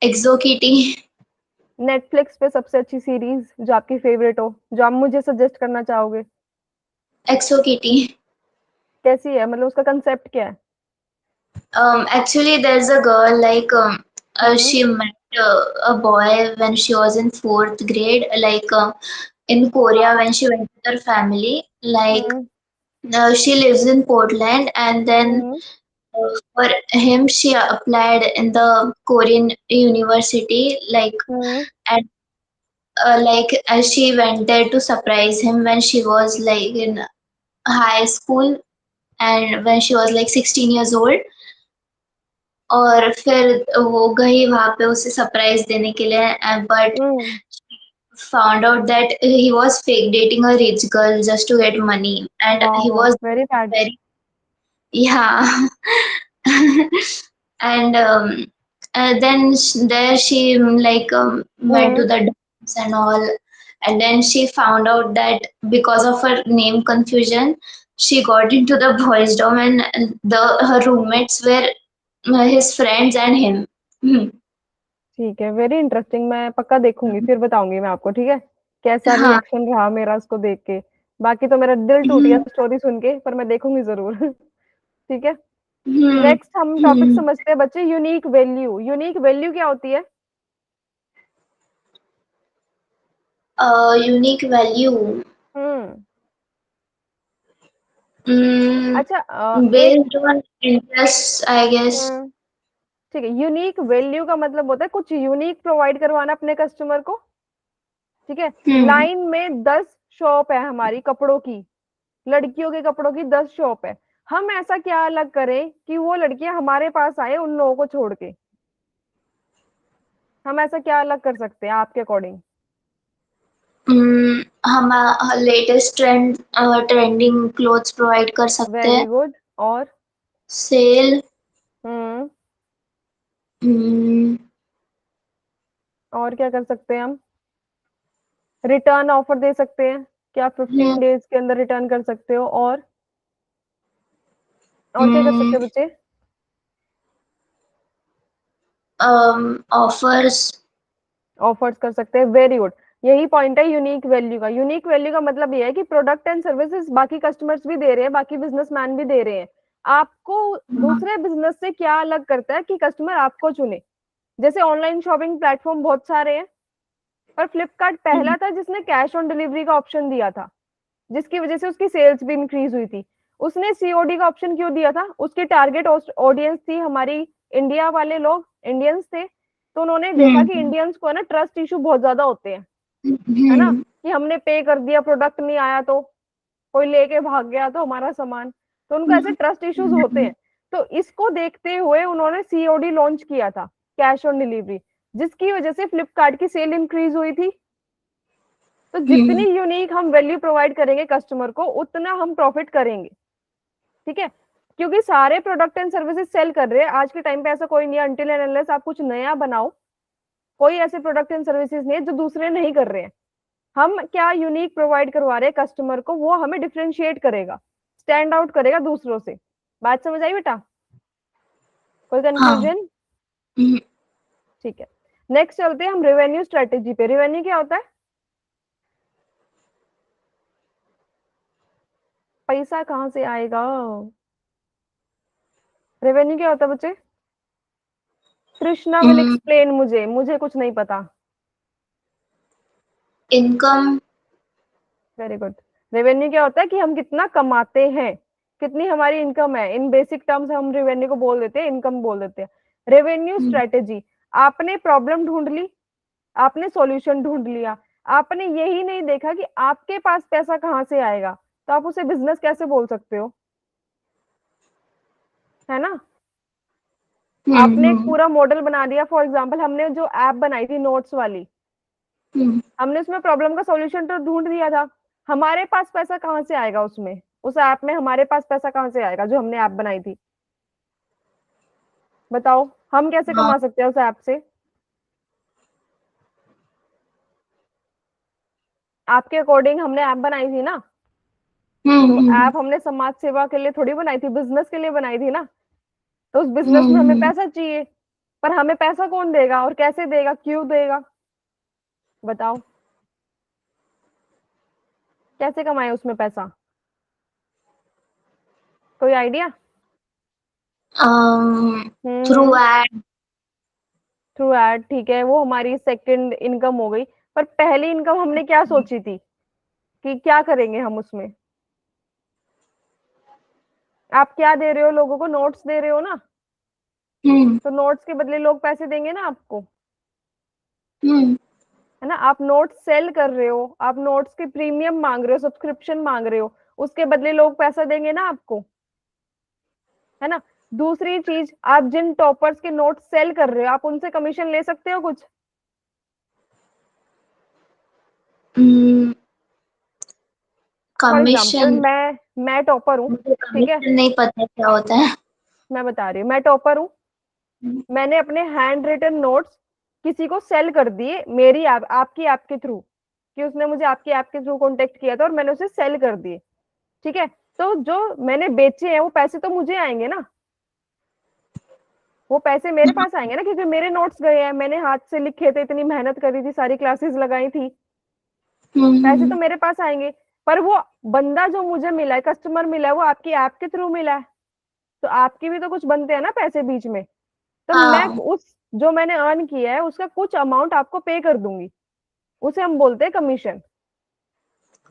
Exo Kitty. नेटफ्लिक्स पे सबसे अच्छी सीरीज जो आपकी फेवरेट हो, जो आप मुझे सजेस्ट करना चाहोगे? Exo Kitty. कैसी है, मतलब उसका कंसेप्ट क्या है? Actually, there's a girl like hmm. she met a boy when she was in fourth grade, like in Korea हाँ। when she went with her family. Like hmm. she lives in Portland, and then hmm. for him she applied in the Korean university. Hmm. At like as she went there to surprise him when she was like in high school, and when she was like 16 years old. और फिर वो गई वहां पे उसे surprise देने के लिए, but hmm. found out that he was fake dating a rich girl just to get money, and he वाह, was very bad. very, yeah. And then there she like went to hmm. the dance and all, and then she found out that because of her name confusion she got into the boys dorm, and the her roommates were his friends and him. Hmm. ठीक है, very interesting, मैं पक्का देखूंगी, फिर बताऊंगी मैं आपको, ठीक है, कैसा हाँ। रिएक्शन रहा मेरा उसको देख के। बाकी तो मेरा दिल टूट गया हम्म। स्टोरी सुन के, पर मैं देखूंगी जरूर। ठीक है। हम्म। नेक्स्ट हम टॉपिक हम्म। समझते हैं बच्चे, यूनिक वैल्यू। यूनिक वैल्यू क्या होती है? Unique value. हम्म। Mm, अच्छा एक, based on interests, I guess. हम्म, ठीक है, यूनिक वैल्यू का मतलब होता है कुछ यूनिक प्रोवाइड करवाना अपने कस्टमर को, ठीक है। Hmm. लाइन में 10 शॉप है हमारी कपड़ों की, लड़कियों के कपड़ों की 10 शॉप है, हम ऐसा क्या अलग करें कि वो लड़कियां हमारे पास आए उन लोगों को छोड़ के? हम ऐसा क्या अलग कर सकते हैं आपके अकॉर्डिंग? हम लेटेस्ट ट्रेंडिंग क्लोथ्स प्रोवाइड कर सकते वेरी हैं। गुड। और? सेल। हम्म। हम्म, और क्या कर सकते हैं हम? रिटर्न ऑफर दे सकते हैं कि आप 15 हम्म, डेज के अंदर रिटर्न कर सकते हो। और क्या कर सकते हैं बच्चे? ऑफर्स। ऑफर्स कर सकते हैं, वेरी गुड। यही पॉइंट है यूनिक वैल्यू का। यूनिक वैल्यू का मतलब ये है कि प्रोडक्ट एंड सर्विसेज बाकी कस्टमर्स भी दे रहे हैं, बाकी बिजनेसमैन भी दे रहे हैं, आपको दूसरे बिजनेस से क्या अलग करता है कि कस्टमर आपको चुने? जैसे ऑनलाइन शॉपिंग प्लेटफॉर्म बहुत सारे हैं, पर फ्लिपकार्ट पहला था जिसने कैश ऑन डिलीवरी का ऑप्शन दिया था, जिसकी वजह से उसकी सेल्स भी इंक्रीज हुई थी। उसने सीओडी का ऑप्शन क्यों दिया था? उसकी टारगेट ऑडियंस थी हमारी इंडिया वाले लोग, इंडियंस थे, तो उन्होंने देखा कि इंडियंस को है ना ट्रस्ट इशू बहुत ज्यादा होते हैं, है ना, कि हमने पे कर दिया, प्रोडक्ट नहीं आया तो, कोई लेके भाग गया तो हमारा सामान, तो उनको ऐसे ट्रस्ट इश्यूज होते हैं। तो इसको देखते हुए उन्होंने सीओडी लॉन्च किया था, कैश ऑन डिलीवरी, जिसकी वजह से फ्लिपकार्ट की सेल इंक्रीज हुई थी। तो जितनी यूनिक हम वैल्यू प्रोवाइड करेंगे कस्टमर को, उतना हम प्रॉफिट करेंगे। ठीक है, क्योंकि सारे प्रोडक्ट एंड सर्विसेज सेल कर रहे हैं आज के टाइम पे, ऐसा कोई नहीं है अनटिल एंड अनलेस आप कुछ नया बनाओ, कोई ऐसे प्रोडक्ट एंड सर्विसेज नहीं है जो दूसरे नहीं कर रहे हैं। हम क्या यूनिक प्रोवाइड करवा रहे हैं कस्टमर को, वो हमें डिफरेंशिएट करेगा, स्टैंड आउट करेगा दूसरों से। बात समझ आई बेटा? कोई हाँ। कंफ्यूजन? ठीक है, नेक्स्ट चलते हैं हम रेवेन्यू स्ट्रेटेजी पे। रेवेन्यू क्या होता है? पैसा कहाँ से आएगा? रेवेन्यू क्या होता है बच्चे? कृष्णा विल एक्सप्लेन, मुझे कुछ नहीं पता। इनकम। Very good. रेवेन्यू क्या होता है कि हम कितना कमाते हैं, कितनी हमारी इनकम है, इन बेसिक टर्म्स हम रेवेन्यू को बोल देते हैं, इनकम बोल देते हैं। रेवेन्यू स्ट्रेटेजी, आपने प्रॉब्लम ढूंढ ली, आपने सॉल्यूशन ढूंढ लिया, आपने यही नहीं देखा कि आपके पास पैसा कहाँ से आएगा, तो आप उसे बिजनेस कैसे बोल सकते हो? है ना? आपने एक पूरा मॉडल बना दिया, फॉर एग्जाम्पल हमने जो ऐप बनाई थी नोट्स वाली, हमने उसमें प्रॉब्लम का सॉल्यूशन तो ढूंढ दिया था, हमारे पास पैसा कहाँ से आएगा उसमें, उस ऐप में हमारे पास पैसा कहाँ से आएगा जो हमने ऐप बनाई थी? बताओ, हम कैसे हाँ। कमा सकते हैं उस ऐप से? आपके अकॉर्डिंग हमने ऐप बनाई थी ना, तो ऐप हमने समाज सेवा के लिए थोड़ी बनाई थी, बिजनेस के लिए बनाई थी ना, तो उस बिजनेस में हमें पैसा चाहिए, पर हमें पैसा कौन देगा और कैसे देगा, क्यों देगा? बताओ, कैसे कमाए उसमें पैसा? कोई आइडिया? थ्रू हम्म। एड। थ्रू एड, ठीक है, वो हमारी सेकंड इनकम हो गई। पर पहली इनकम हमने क्या सोची थी कि क्या करेंगे हम उसमें? आप क्या दे रहे हो लोगों को? नोट्स दे रहे हो ना, तो नोट्स के बदले लोग पैसे देंगे ना आपको, है ना? आप नोट्स सेल कर रहे हो, आप नोट्स के प्रीमियम मांग रहे हो, सब्सक्रिप्शन मांग रहे हो, उसके बदले लोग पैसा देंगे ना आपको, है ना? दूसरी चीज, आप जिन टॉपर्स के नोट्स सेल कर रहे हो, आप उनसे कमीशन ले सकते हो कुछ? For example commission. मैं टॉपर हूँ, मुझे ठीक है, कमीशन नहीं पता क्या होता है। मैं बता रही हूँ, मैं टॉपर हूँ, मैंने अपने हैंड रिटन नोट्स किसी को सेल कर दिए मेरी ऐप, आपकी ऐप के थ्रू, कि उसने मुझे आपकी ऐप के थ्रू कांटेक्ट किया था और मैंने उसे सेल कर दिए, ठीक है, तो जो मैंने बेचे हैं वो पैसे तो मुझे आएंगे ना, वो पैसे मेरे पास आएंगे ना, क्योंकि मेरे नोट्स गए हैं, मैंने हाथ से लिखे थे, इतनी मेहनत करी थी, सारी क्लासेस लगाई थी, पैसे तो मेरे पास आएंगे। पर वो बंदा जो मुझे मिला है, कस्टमर मिला है, वो आपकी ऐप के थ्रू मिला है, तो आपके भी तो कुछ बनते हैं ना पैसे बीच में, तो मैं हाँ। उस जो मैंने अर्न किया है उसका कुछ अमाउंट आपको पे कर दूंगी, उसे हम बोलते हैं कमीशन।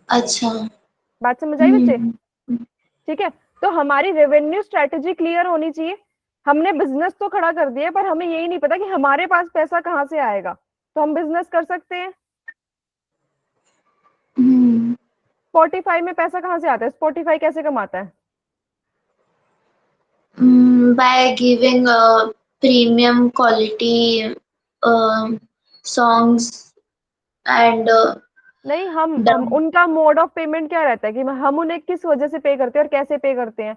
अच्छा। बात समझ आई बच्चे? ठीक है, तो हमारी रेवेन्यू स्ट्रेटेजी क्लियर होनी चाहिए। हमने बिजनेस तो खड़ा कर दिया, पर हमें यही नहीं पता कि हमारे पास पैसा कहाँ से आएगा, तो हम बिजनेस कर सकते हैं? स्पॉटिफाई में पैसा कहाँ से आता है? स्पॉटिफाई कैसे कमाता है? By giving premium quality songs and नहीं, हम dub- उनका मोड ऑफ पेमेंट क्या रहता है कि हम उन्हें किस वजह से पे करते हैं और कैसे पे करते हैं?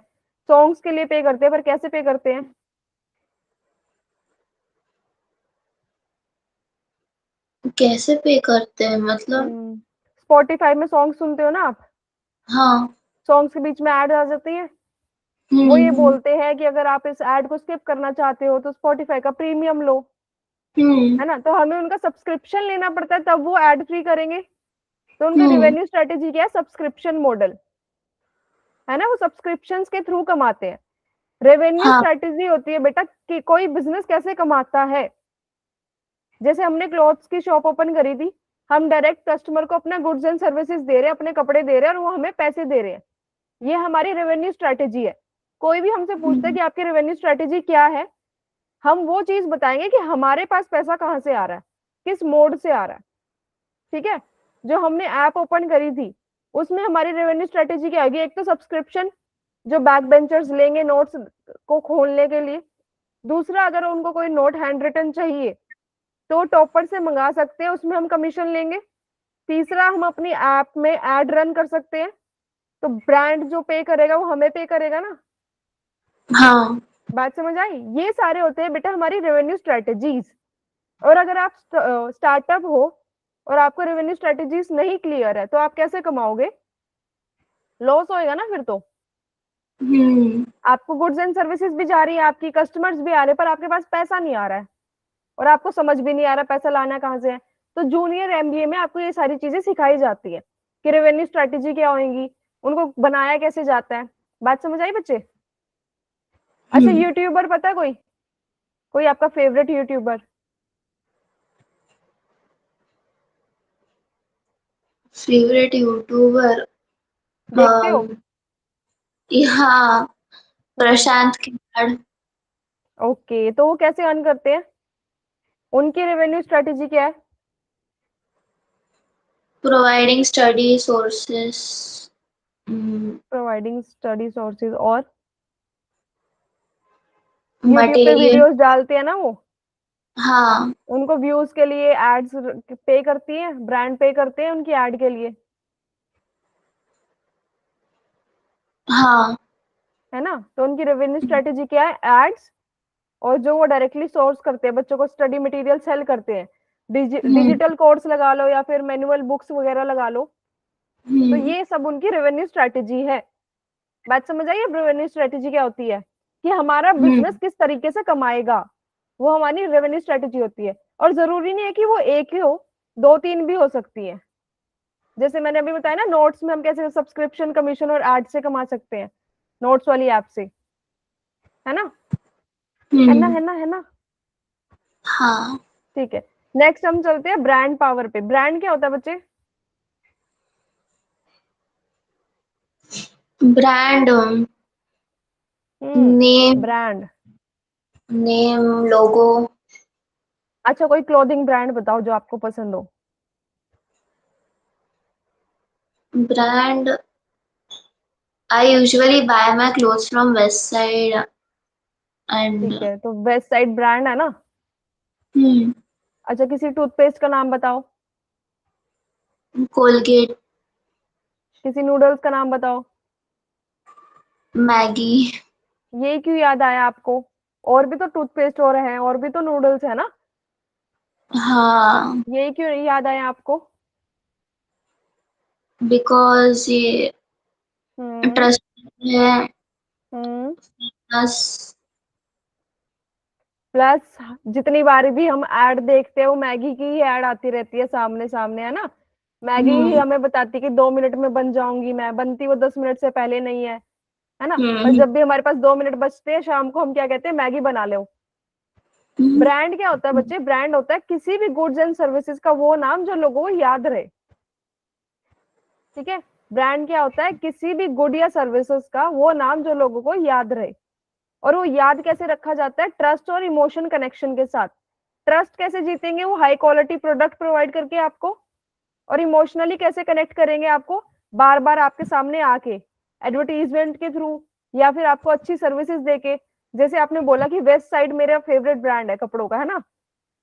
सॉन्ग्स के लिए पे करते हैं, पर कैसे पे करते हैं? कैसे पे करते हैं मतलब? स्पॉटिफाई में सॉन्ग सुनते हो ना आप, हाँ। सॉन्ग्स के बीच में ऐड आ जाती है। वो ये हम्म। बोलते हैं कि अगर आप इस ऐड को स्किप करना चाहते हो तो स्पॉटिफाई का प्रीमियम लो, हम्म। है ना? तो हमें उनका सब्सक्रिप्शन लेना पड़ता है, तब वो ऐड फ्री करेंगे। तो उनका हम्म। रिवेन्यू स्ट्रेटेजी क्या है? सब्सक्रिप्शन मॉडल, है ना? वो सब्सक्रिप्शंस के थ्रू कमाते हैं। रेवेन्यू हाँ। स्ट्रेटेजी होती है बेटा कि कोई बिजनेस कैसे कमाता है। जैसे हमने क्लॉथ्स की शॉप ओपन करी थी, हम डायरेक्ट कस्टमर को अपना गुड्स एंड सर्विसेज दे रहे हैं, अपने कपड़े दे रहे हैं, और वो हमें पैसे दे रहे हैं। ये हमारी रेवेन्यू स्ट्रेटेजी है। कोई भी हमसे पूछता है हम्म। कि आपकी रेवेन्यू स्ट्रेटेजी क्या है, हम वो चीज बताएंगे कि हमारे पास पैसा कहाँ से आ रहा है, किस मोड से आ रहा है। ठीक है? जो हमने ऐप ओपन करी थी, उसमें हमारी रेवेन्यू स्ट्रेटेजी क्या होगी? एक तो सब्सक्रिप्शन, जो बैक बेंचर्स लेंगे नोट्स को खोलने के लिए। दूसरा, अगर उनको कोई नोट हैंड रिटन चाहिए तो टॉपर से मंगा सकते हैं, उसमें हम कमीशन लेंगे। तीसरा, हम अपनी ऐप में एड रन कर सकते हैं, तो ब्रांड जो पे करेगा वो हमें पे करेगा ना। हाँ। बात समझ आई? ये सारे होते हैं बेटा हमारी रेवेन्यू स्ट्रेटेजीज। और अगर आप स्टार्टअप हो और आपको रेवेन्यू स्ट्रेटेजीज नहीं क्लियर है, तो आप कैसे कमाओगे? लॉस होएगा ना फिर तो। हम्म। आपको गुड्स एंड सर्विसेज भी जा रही है, आपकी कस्टमर्स भी आ रहे हैं, पर आपके पास पैसा नहीं आ रहा है, और आपको समझ भी नहीं आ रहा पैसा लाना कहाँ से है। तो जूनियर एमबीए में आपको ये सारी चीजें सिखाई जाती है कि रेवेन्यू स्ट्रेटेजी क्या होगी, उनको बनाया कैसे जाता है। बात समझ आई बच्चे? अच्छा, हम्म। यूट्यूबर पता है कोई? कोई आपका फेवरेट यूट्यूबर? Favourite YouTuber? देखते हो? हाँ, हम्म। प्रशांत किलाड़। ओके, तो वो कैसे अर्न करते हैं? उनकी रेवेन्यू स्ट्रेटेजी क्या है? Providing study sources, providing study sources, और यूट्यूब पे मटेरियल। वीडियोस डालते हैं ना वो, हाँ। उनको व्यूज के लिए एड्स पे करती है, ब्रांड पे करते हैं उनकी एड के लिए, हाँ। है ना? तो उनकी रेवेन्यू स्ट्रेटेजी क्या है? एड्स, और जो वो डायरेक्टली सोर्स करते हैं, बच्चों को स्टडी मटेरियल सेल करते हैं, हम्म। डिजिटल कोर्स लगा लो या फिर मैनुअल बुक्स वगैरह लगा लो। तो हम्म। ये सब उनकी रेवेन्यू स्ट्रेटेजी है। बात समझ आई? अब रेवेन्यू स्ट्रेटेजी क्या होती है कि हमारा बिजनेस हम्म। किस तरीके से कमाएगा, वो हमारी रेवेन्यू स्ट्रेटेजी होती है। और जरूरी नहीं है कि वो एक ही हो, दो तीन भी हो सकती है। जैसे मैंने अभी बताया ना, नोट्स में हम कैसे सब्सक्रिप्शन, कमीशन और एड से कमा सकते हैं, नोट्स वाली ऐप से, है ना? है ना, हम्म। है ना, है ना? हाँ। ठीक है। नेक्स्ट हम चलते हैं ब्रांड पावर पे। ब्रांड क्या होता है बच्चे? Brand, name, brand. Name, logo. अच्छा, कोई क्लोथिंग ब्रांड बताओ जो आपको पसंद हो। Brand, I usually buy my clothes from Westside and ठीक है, तो वेस्ट साइड ब्रांड है ना? हम्म, अच्छा, किसी टूथपेस्ट का नाम बताओ। कोलगेट, किसी नूडल्स का नाम बताओ। मैगी। ये क्यों याद आया आपको? और भी तो टूथपेस्ट हो रहे हैं, और भी तो नूडल्स है ना। हाँ, ये क्यों नहीं याद आया आपको? बिकॉज ये हम्म। ट्रस्ट है। हम्म। प्लस। प्लस, जितनी बार भी हम ऐड देखते हैं वो मैगी की ही ऐड आती रहती है सामने सामने, है ना? मैगी ही हम्म। हमें बताती कि 2 मिनट में बन जाऊंगी मैं, बनती वो 10 मिनट से पहले नहीं है ना? पर हम्म। जब भी हमारे पास 2 मिनट बचते हैं शाम को, हम क्या कहते हैं? मैगी बना लो। हम्म। ब्रांड क्या होता है बच्चे? ब्रांड होता है किसी भी गुड्स एंड सर्विसेज का वो नाम जो लोगों को याद रहे। ठीक है? ब्रांड क्या होता है? किसी भी गुड या सर्विसेज का वो नाम जो लोगों को याद रहे। और वो याद कैसे रखा जाता है? ट्रस्ट और इमोशन कनेक्शन के साथ। ट्रस्ट कैसे जीतेंगे? वो हाई क्वालिटी प्रोडक्ट प्रोवाइड करके आपको। और इमोशनली कैसे कनेक्ट करेंगे आपको? बार बार आपके सामने आके एडवर्टीजमेंट के थ्रू या फिर आपको अच्छी सर्विसेज देके, जैसे आपने बोला कि वेस्ट साइड मेरा फेवरेट ब्रांड है कपड़ों का, है ना,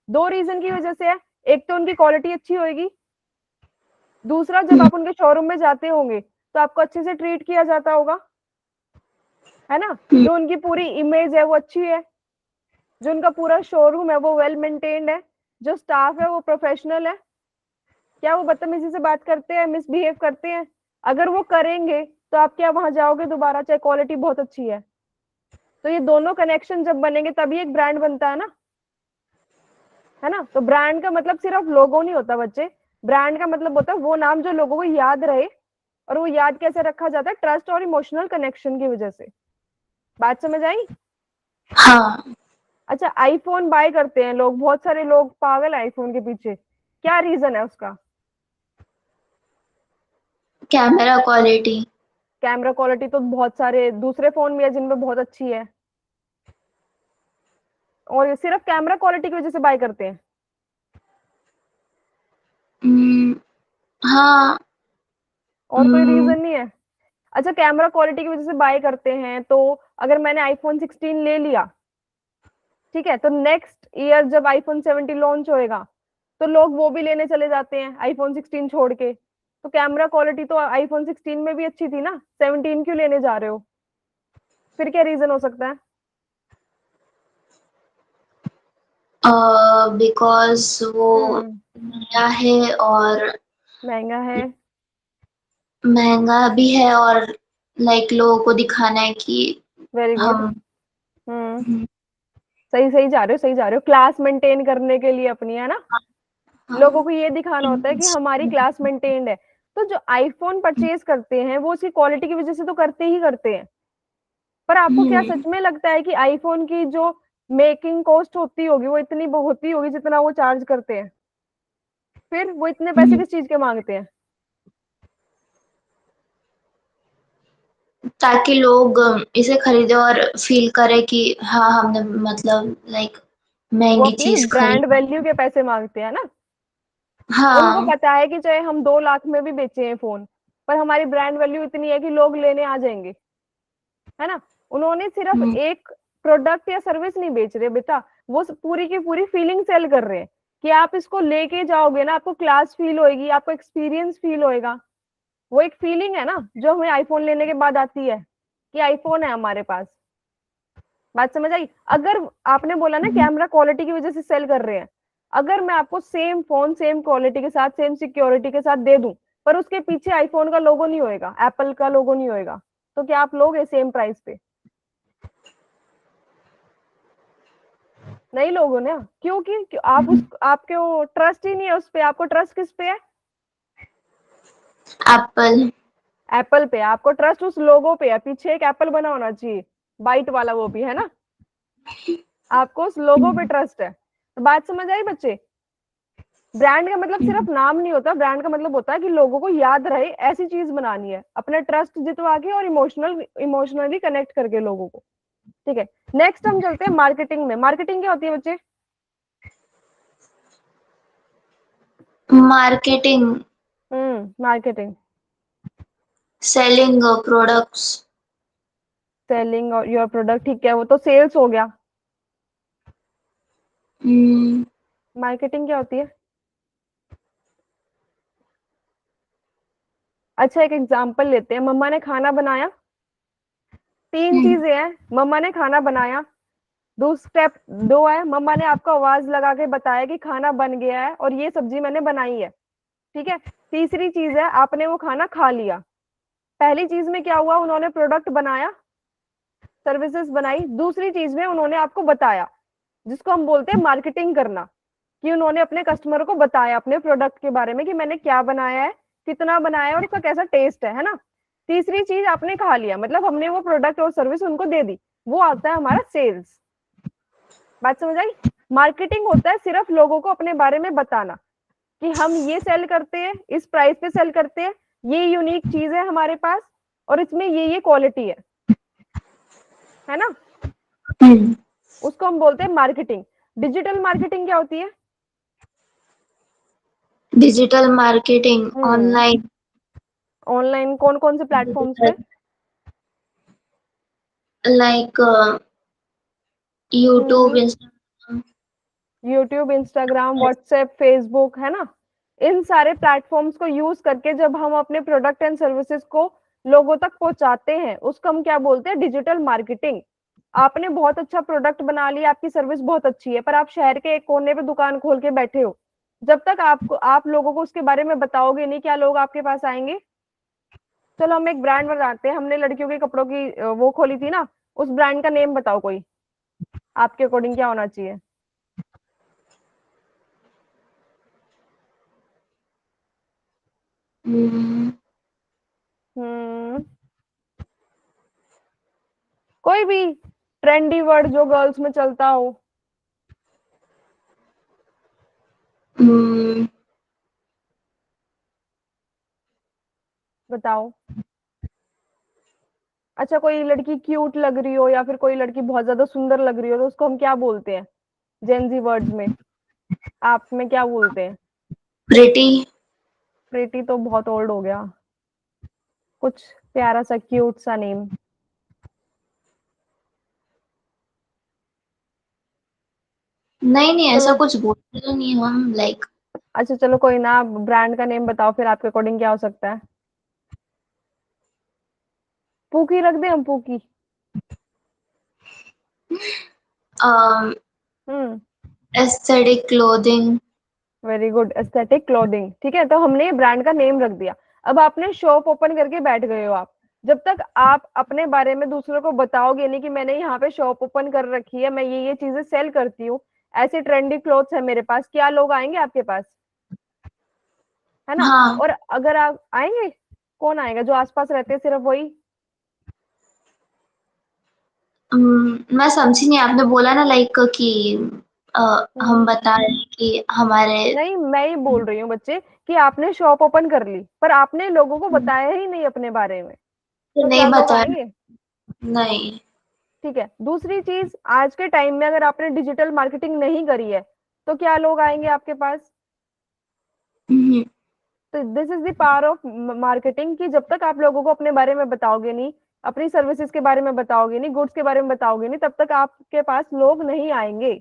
2 रीजन की वजह से है। एक तो उनकी क्वालिटी अच्छी होगी, दूसरा जब आप उनके शोरूम में जाते होंगे तो आपको अच्छे से ट्रीट किया जाता होगा, है ना, जो उनकी पूरी इमेज है वो अच्छी है, जो उनका पूरा शोरूम है वो वेल मेंटेन्ड है, जो स्टाफ है वो प्रोफेशनल है, क्या वो बदतमीजी से बात करते हैं, मिसबिहेव करते हैं? अगर वो करेंगे तो आप क्या वहां जाओगे दोबारा, चाहे क्वालिटी बहुत अच्छी है? तो ये दोनों कनेक्शन जब बनेंगे तभी एक ब्रांड बनता है ना। तो ब्रांड का मतलब सिर्फ लोगो नहीं होता बच्चे, ब्रांड का मतलब होता है वो नाम जो लोगों को याद रहे। और वो याद कैसे रखा जाता है? ट्रस्ट और इमोशनल कनेक्शन की वजह से। बात समझ आई? हाँ। अच्छा, आईफोन बाय करते हैं लोग, बहुत सारे लोग पागल आईफोन के पीछे, क्या रीजन है उसका? Camera quality. कैमरा क्वालिटी तो बहुत सारे दूसरे फोन भी है जिनमें बहुत अच्छी है, और ये सिर्फ कैमरा क्वालिटी की वजह से बाय करते हैं? हाँ। और कोई रीजन नहीं है? अच्छा, कैमरा क्वालिटी की वजह से बाय करते हैं तो अगर मैंने आईफोन 16 ले लिया, ठीक है, तो नेक्स्ट ईयर जब आईफोन 17 लॉन्च होएगा तो लोग वो भी लेने चले जाते हैं आईफोन 16 छोड़ के। तो कैमरा क्वालिटी तो आईफोन 16 में भी अच्छी थी ना, 17 क्यों लेने जा रहे हो? फिर क्या रीजन हो सकता है? बिकॉज वो नया है और महंगा है। महंगा भी है, और लाइक लोगों को दिखाना है कि वेरी गुड। हम। सही सही जा रहे हो, सही जा रहे हो, क्लास मेंटेन करने के लिए अपनी, है ना, लोगों हाँ। को ये दिखाना होता है कि हमारी क्लास मेंटेन्ड है। तो जो आईफोन परचेज करते हैं वो उसकी क्वालिटी की वजह से तो करते ही करते हैं। पर आपको क्या सच में लगता है कि आईफोन की जो मेकिंग कॉस्ट होती होगी वो इतनी होती होगी जितना वो चार्ज करते हैं? फिर वो इतने पैसे किस चीज के मांगते हैं? ताकि लोग इसे खरीदे और फील करे कि हाँ, हमने मतलब लाइक वो महंगी अपनी चीज ब्रांड खरीदी। वैल्यू के पैसे मांगते हैं ना। उनको हाँ। पता है कि चाहे हम 2 लाख में भी बेचे हैं फोन, पर हमारी ब्रांड वैल्यू इतनी है कि लोग लेने आ जाएंगे, है ना। उन्होंने सिर्फ एक प्रोडक्ट या सर्विस नहीं बेच रहे बेटा, वो पूरी की पूरी फीलिंग सेल कर रहे हैं कि आप इसको लेके जाओगे ना, आपको क्लास फील होएगी, आपको एक्सपीरियंस फील होएगा। वो एक फीलिंग है ना जो हमें आईफोन लेने के बाद आती है कि आईफोन है हमारे पास। बात समझ आई? अगर आपने बोला ना कैमरा क्वालिटी की वजह से सेल कर रहे हैं, अगर मैं आपको सेम फोन सेम क्वालिटी के साथ सेम सिक्योरिटी के साथ दे दूं, पर उसके पीछे आईफोन का लोगो नहीं होएगा, एप्पल का लोगो नहीं होएगा, तो क्या आप लोगे सेम प्राइस पे? नहीं लोगो ना, क्योंकि आप उस आपके ट्रस्ट ही नहीं है उस पे। आपको ट्रस्ट किस पे है? एप्पल। एप्पल पे। आपको ट्रस्ट उस लोगो पे है, पीछे एक एप्पल बना होना चाहिए, बाइट वाला, वो भी, है ना। आपको उस लोगो पे ट्रस्ट है। तो बात समझ आई बच्चे? ब्रांड का मतलब सिर्फ नाम नहीं होता, ब्रांड का मतलब होता है कि लोगों को याद रहे, ऐसी चीज बनानी है अपना ट्रस्ट जितवा के और इमोशनली कनेक्ट करके लोगों को। ठीक है, नेक्स्ट हम चलते हैं मार्केटिंग में। मार्केटिंग क्या होती है बच्चे? Marketing. Marketing. Selling products. Selling और योर प्रोडक्ट, ठीक है, वो तो सेल्स हो गया। मार्केटिंग क्या होती है? अच्छा, एक एग्जांपल लेते हैं। मम्मा ने खाना बनाया, 3 चीजें हैं, मम्मा ने खाना बनाया, स्टेप 2 है, मम्मा ने आपको आवाज लगा के बताया कि खाना बन गया है और ये सब्जी मैंने बनाई है, ठीक है। तीसरी चीज है, आपने वो खाना खा लिया। पहली चीज में क्या हुआ? उन्होंने प्रोडक्ट बनाया, सर्विसेज बनाई। दूसरी चीज में उन्होंने आपको बताया, जिसको हम बोलते हैं मार्केटिंग करना, कि उन्होंने अपने कस्टमर को बताया अपने प्रोडक्ट के बारे में कि मैंने क्या बनाया है, कितना बनाया है और उसका कैसा टेस्ट है ना। तीसरी चीज, आपने खा लिया, मतलब हमने वो प्रोडक्ट और सर्विस उनको दे दी, वो आता है हमारा सेल्स। बात समझ आई? मार्केटिंग होता है सिर्फ लोगों को अपने बारे में बताना कि हम ये सेल करते हैं, इस प्राइस पे सेल करते हैं, ये यूनिक चीज है हमारे पास, और इसमें ये क्वालिटी है ना। उसको हम बोलते हैं मार्केटिंग। डिजिटल मार्केटिंग क्या होती है? Digital marketing online. ऑनलाइन कौन कौन से प्लेटफॉर्म्स पे? Like YouTube, Instagram. YouTube, Instagram, WhatsApp, Facebook, है ना? इन सारे प्लेटफॉर्म्स को यूज करके जब हम अपने प्रोडक्ट एंड सर्विसेज को लोगों तक पहुंचाते हैं, उसको हम क्या बोलते हैं? Digital marketing. आपने बहुत अच्छा प्रोडक्ट बना लिया, आपकी सर्विस बहुत अच्छी है, पर आप शहर के एक कोने पे दुकान खोल के बैठे हो, जब तक आप लोगों को उसके बारे में बताओगे नहीं, क्या लोग आपके पास आएंगे? चलो हम एक ब्रांड बनाते हैं, हमने लड़कियों के कपड़ों की वो खोली थी ना, उस ब्रांड का नेम बताओ कोई, आपके अकॉर्डिंग क्या होना चाहिए? हम्म, हम्म कोई भी ट्रेंडी वर्ड जो गर्ल्स में चलता हो। हम्म, बताओ। अच्छा, कोई लड़की क्यूट लग रही हो या फिर कोई लड़की बहुत ज्यादा सुंदर लग रही हो, तो उसको हम क्या बोलते हैं जेनजी वर्ड्स में? आप में क्या बोलते हैं? प्रिटी। प्रीटी तो बहुत ओल्ड हो गया, कुछ प्यारा सा क्यूट सा नेम। नहीं नहीं, ऐसा चलो, कुछ बोलते तो नहीं हम, लाइक अच्छा चलो कोई ना, ब्रांड का नेम बताओ फिर आपके अकॉर्डिंग क्या हो सकता है? पूकी रख दे हम, pookie. Hmm aesthetic clothing. Very good, aesthetic clothing. ठीक है, तो हमने ब्रांड का नेम रख दिया। अब आपने शॉप ओपन करके बैठ गए हो आप, जब तक आप अपने बारे में दूसरों को बताओगे नहीं कि मैंने यहाँ पे शॉप ओपन कर रखी है, मैं ये चीजें सेल करती हूँ, ऐसे ट्रेंडी क्लोथ्स है मेरे पास, क्या लोग आएंगे आपके पास? है ना? हाँ। और अगर आप आएंगे, कौन आएगा? जो आसपास रहते हैं सिर्फ वही। मैं समझी नहीं, आपने बोला ना लाइक कि हम हम्म बता रहे हैं कि हमारे। नहीं, मैं ही बोल रही हूँ बच्चे, कि आपने शॉप ओपन कर ली पर आपने लोगों को बताया ही नहीं अपने बारे में, तो तो नहीं क्या लोग बता। आएंगे? नहीं। ठीक है, दूसरी चीज, आज के टाइम में अगर आपने डिजिटल मार्केटिंग नहीं करी है, तो क्या लोग आएंगे आपके पास? हम्म, तो this is the power of marketing, कि जब तक आप लोगों को अपने बारे में बताओगे नहीं, अपनी सर्विसेज के बारे में बताओगे नहीं, गुड्स के बारे में बताओगे नहीं, तब तक आपके पास लोग नहीं आएंगे।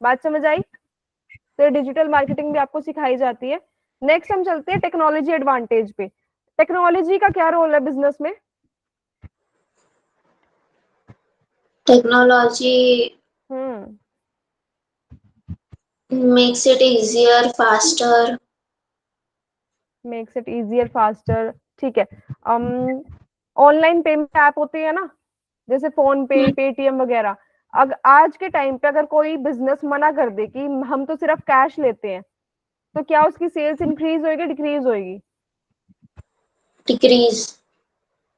बात समझ आई? तो डिजिटल मार्केटिंग भी आपको सिखाई जाती है। नेक्स्ट हम चलते हैं टेक्नोलॉजी एडवांटेज पे। टेक्नोलॉजी का क्या रोल है बिजनेस में? Technology hmm makes it easier, faster. Makes it easier, faster. ठीक है। ऑनलाइन पेमेंट ऐप होती है ना, जैसे फोन पे, पेटीएम वगैरह। आज के टाइम पे अगर कोई बिजनेस मना कर दे कि हम तो सिर्फ कैश लेते हैं, तो क्या उसकी सेल्स इंक्रीज होएगी, डिक्रीज होएगी? डिक्रीज।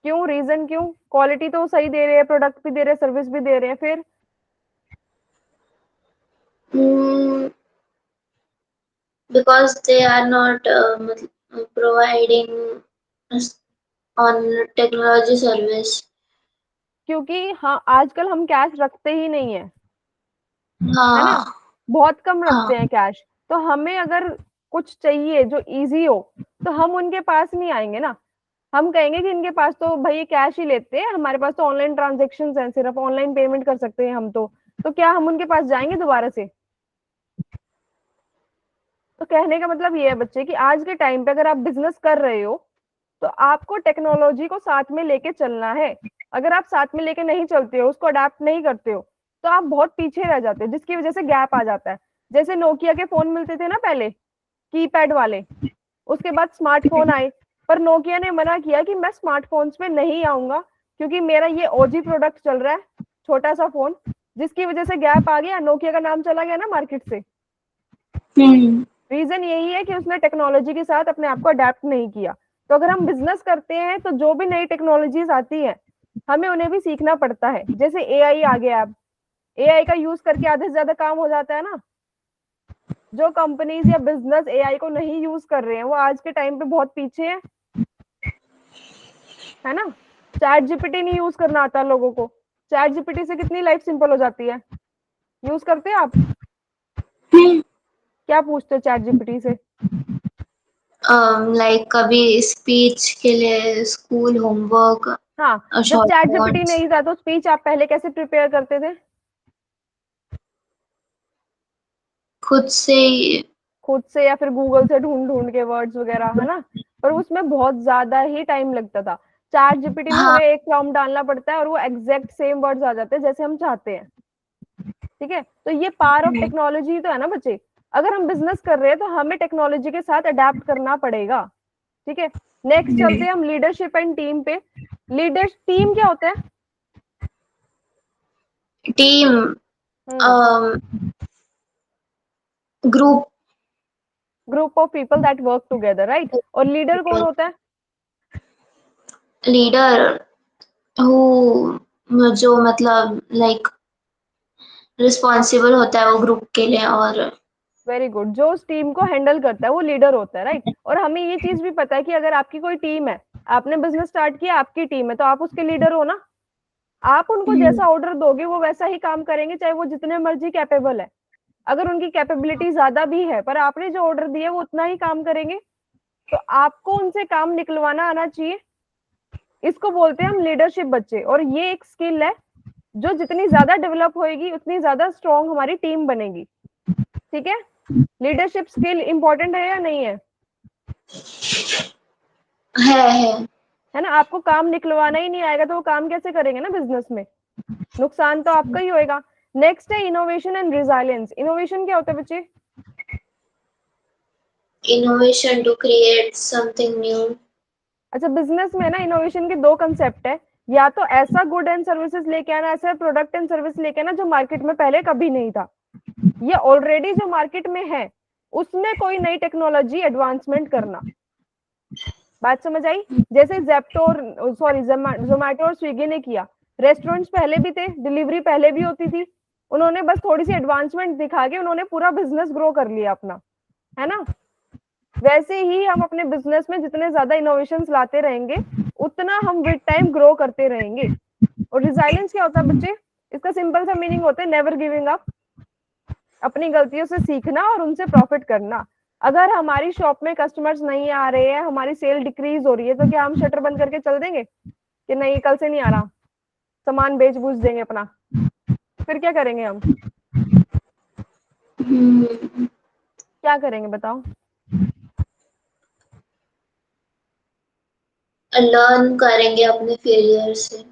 क्यों? रीजन क्यों? क्वालिटी तो सही दे रहे हैं, प्रोडक्ट भी दे रहे हैं, सर्विस भी दे रहे हैं, फिर? Because they are not providing on technology service. क्योंकि हाँ, आजकल हम कैश रखते ही नहीं है, है ना? हाँ। बहुत कम रखते हाँ। हैं कैश। तो हमें अगर कुछ चाहिए जो इजी हो, तो हम उनके पास नहीं आएंगे ना। हम कहेंगे कि इनके पास तो भाई कैश ही लेते हैं, हमारे पास तो ऑनलाइन ट्रांजेक्शन है, सिर्फ ऑनलाइन पेमेंट कर सकते हैं हम तो क्या हम उनके पास जाएंगे दोबारा से? तो कहने का मतलब ये है बच्चे, कि आज के टाइम पे अगर आप बिजनेस कर रहे हो, तो आपको टेक्नोलॉजी को साथ में लेके चलना है। अगर आप साथ में लेके नहीं चलते हो, उसको अडेप्ट नहीं करते हो, तो आप बहुत पीछे रह जाते हो, जिसकी वजह से गैप आ जाता है। जैसे नोकिया के फोन मिलते थे ना पहले, कीपैड वाले, उसके बाद स्मार्टफोन आए, पर नोकिया ने मना किया कि मैं स्मार्टफोन्स पे नहीं आऊंगा, क्योंकि मेरा ये ओजी प्रोडक्ट चल रहा है, छोटा सा फोन, जिसकी वजह से गैप आ गया, नोकिया का नाम चला गया ना मार्केट से। हम्म। रीजन यही है कि उसने टेक्नोलॉजी के साथ अपने आप को अडेप्ट नहीं किया। तो अगर हम बिजनेस करते हैं, तो जो भी नई टेक्नोलॉजीज आती है, हमें उन्हें भी सीखना पड़ता है। जैसे एआई आ गया, अब एआई का यूज करके आधे से ज्यादा काम हो जाता है ना। जो कंपनीज या बिजनेस एआई को नहीं यूज कर रहे हैं, वो आज के टाइम पे बहुत पीछे है ना? चैट जीपीटी नहीं यूज करना आता लोगों को, चैट जीपीटी से कितनी लाइफ सिंपल हो जाती है। यूज करते हैं आप? क्या पूछते हो चैट जीपीटी से? लाइक कभी स्पीच के लिए स्कूल होमवर्क हाँ, जब शॉर्ट चैट जीपीटी नोट्स नहीं था तो स्पीच आप पहले कैसे प्रिपेयर करते थे? खुद से ही। खुद से या फिर गूगल से ढूंढ ढूंढ के वर्ड्स वगैरह, है ना? पर उसमें बहुत ज्यादा ही टाइम लगता था। चैट जीपीटी में हाँ। हमें एक प्रॉम्प्ट डालना पड़ता है और वो एग्जैक्ट सेम वर्ड्स आ जाते हैं जैसे हम चाहते हैं। ठीक है, तो ये पावर ऑफ टेक्नोलॉजी तो है ना बच्चे। अगर हम बिजनेस कर रहे हैं तो हमें टेक्नोलॉजी के साथ अडेप्ट करना पड़ेगा। ठीक है, नेक्स्ट चलते हैं हम लीडरशिप एंड टीम पे। लीडर टीम क्या होता है? Team hmm, group. Group of people that work together, right? और लीडर कौन होता है? लीडर हु जो मतलब लाइक रिस्पॉन्सिबल होता है वो ग्रुप के लिए। और वेरी गुड, जो उस टीम को हैंडल करता है वो लीडर होता है, राइट? और हमें ये चीज भी पता है कि अगर आपकी कोई टीम है, आपने बिजनेस स्टार्ट किया, आपकी टीम है, तो आप उसके लीडर हो ना। आप उनको जैसा ऑर्डर दोगे वो वैसा ही काम करेंगे, चाहे वो जितने मर्जी कैपेबल है। अगर उनकी कैपेबिलिटी ज्यादा भी है पर आपने जो ऑर्डर दिया वो उतना ही काम करेंगे। तो आपको उनसे काम निकलवाना आना चाहिए। इसको बोलते हैं हम लीडरशिप बच्चे, और ये एक स्किल है जो जितनी ज्यादा डेवलप होएगी उतनी ज्यादा स्ट्रांग हमारी टीम बनेगी। ठीक है, लीडरशिप स्किल इंपॉर्टेंट है या नहीं है? है। है ना? आपको काम निकलवाना ही नहीं आएगा तो वो काम कैसे करेंगे ना बिजनेस में? नुकसान तो आपका ही होएगा। नेक्स्ट है इनोवेशन एंड रिजाइलेंस। इनोवेशन क्या होता है बच्चे? Innovation to create something new. अच्छा, बिजनेस में ना इनोवेशन के दो कंसेप्ट है। या तो ऐसा गुड एंड सर्विसेज लेके आना, ऐसा प्रोडक्ट एंड सर्विस लेके आना जो मार्केट में पहले कभी नहीं था। ये ऑलरेडी जो मार्केट में है उसमें कोई नई टेक्नोलॉजी एडवांसमेंट करना। बात समझ आई? जैसे जेप्टो और सॉरी जोमैटो और स्विगी ने किया। रेस्टोरेंट्स पहले भी थे, डिलीवरी पहले भी होती थी। उन्होंने बस थोड़ी सी एडवांसमेंट दिखा के उन्होंने पूरा बिजनेस ग्रो कर लिया अपना, है ना? वैसे ही हम अपने बिजनेस में जितने ज्यादा इनोवेशन लाते रहेंगे उतना हम विद टाइम ग्रो करते रहेंगे। और रिजाइलेंस क्या होता है बच्चे? इसका सिंपल सा मीनिंग होता है नेवर गिविंग अप। अपनी गलतियों से सीखना और उनसे प्रॉफिट करना। अगर हमारी शॉप में कस्टमर्स नहीं आ रहे हैं, हमारी सेल डिक्रीज हो रही है, तो क्या हम शटर बंद करके चल देंगे कि नहीं कल से नहीं आ रहा, सामान बेच बूझ देंगे अपना? फिर क्या करेंगे हम? क्या करेंगे बताओ? लर्न करेंगे अपने फेलियर से।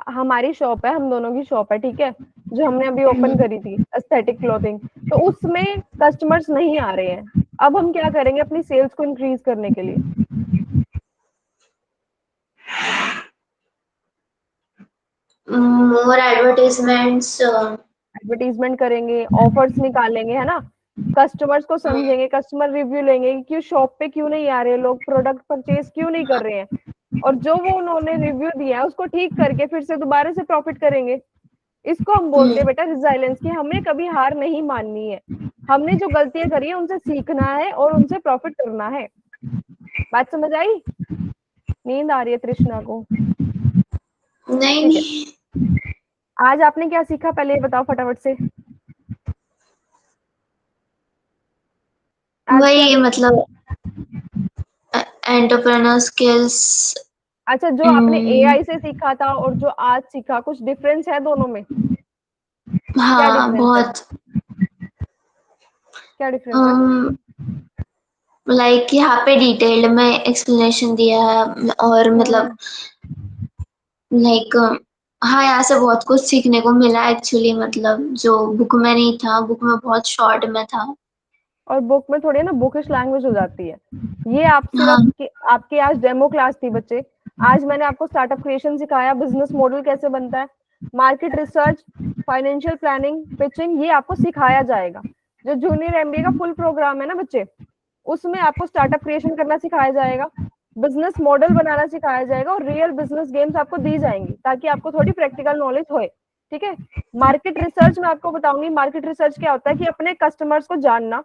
हमारी शॉप है, हम दोनों की शॉप है, ठीक है, जो हमने अभी ओपन करी थी एस्थेटिक क्लोथिंग। तो उसमें कस्टमर्स नहीं आ रहे हैं। अब हम क्या करेंगे अपनी सेल्स को इंक्रीज करने के लिए? मोर एडवर्टाइजमेंट्स। एडवर्टीजमेंट करेंगे, ऑफर्स निकालेंगे, है ना? कस्टमर्स को समझेंगे, कस्टमर रिव्यू लेंगे कि क्यों शॉप पे क्यों नहीं आ रहे लोग, प्रोडक्ट परचेज क्यों नहीं कर रहे हैं। और जो वो उन्होंने रिव्यू दिया है उसको ठीक करके फिर से दोबारा से प्रॉफिट करेंगे। इसको हम बोलते हैं बेटा रिजाइलेंस, कि हमें कभी हार नहीं माननी है। हमने जो गलतियां करी है उनसे सीखना है और उनसे प्रॉफिट करना है। बात समझ आई? नींद आ रही है तृष्णा को। नहीं ठीक है, नहीं। आज आपने क्या सीखा पहले ये बताओ फटाफट से। आज क्या वही सीखा? मतलब एंटरप्रेन्योर स्किल्स। अच्छा, जो आपने एआई से सीखा था और जो आज सीखा, कुछ डिफरेंस है दोनों में? क्या हाँ डिफरेंस है? बहुत। क्या डिफरेंस है? लाइक यहाँ पे डिटेल्ड में एक्सप्लेनेशन दिया है और मतलब हम्म। लाइक हाँ यहाँ से बहुत कुछ सीखने को मिला एक्चुअली, मतलब जो बुक में नहीं था, बुक में बहुत शॉर्ट में था। और बुक में थोड़ी ना बुकिश लैंग्वेज हो जाती है। ये आप सिर्फ हाँ। आपकी आज डेमो क्लास थी बच्चे। आज मैंने आपको स्टार्टअप क्रिएशन सिखाया, बिजनेस मॉडल कैसे बनता है, market research, financial planning, pitching, ये आपको सिखाया जाएगा। जो जूनियर एमबीए का फुल प्रोग्राम है ना बच्चे, उसमें आपको स्टार्टअप क्रिएशन करना सिखाया जाएगा, बिजनेस मॉडल बनाना सिखाया जाएगा, और रियल बिजनेस गेम्स आपको दी जाएंगी ताकि आपको थोड़ी प्रैक्टिकल नॉलेज होए। ठीक है, मार्केट रिसर्च में आपको बताऊंगी मार्केट रिसर्च क्या होता है, कि अपने कस्टमर्स को जानना,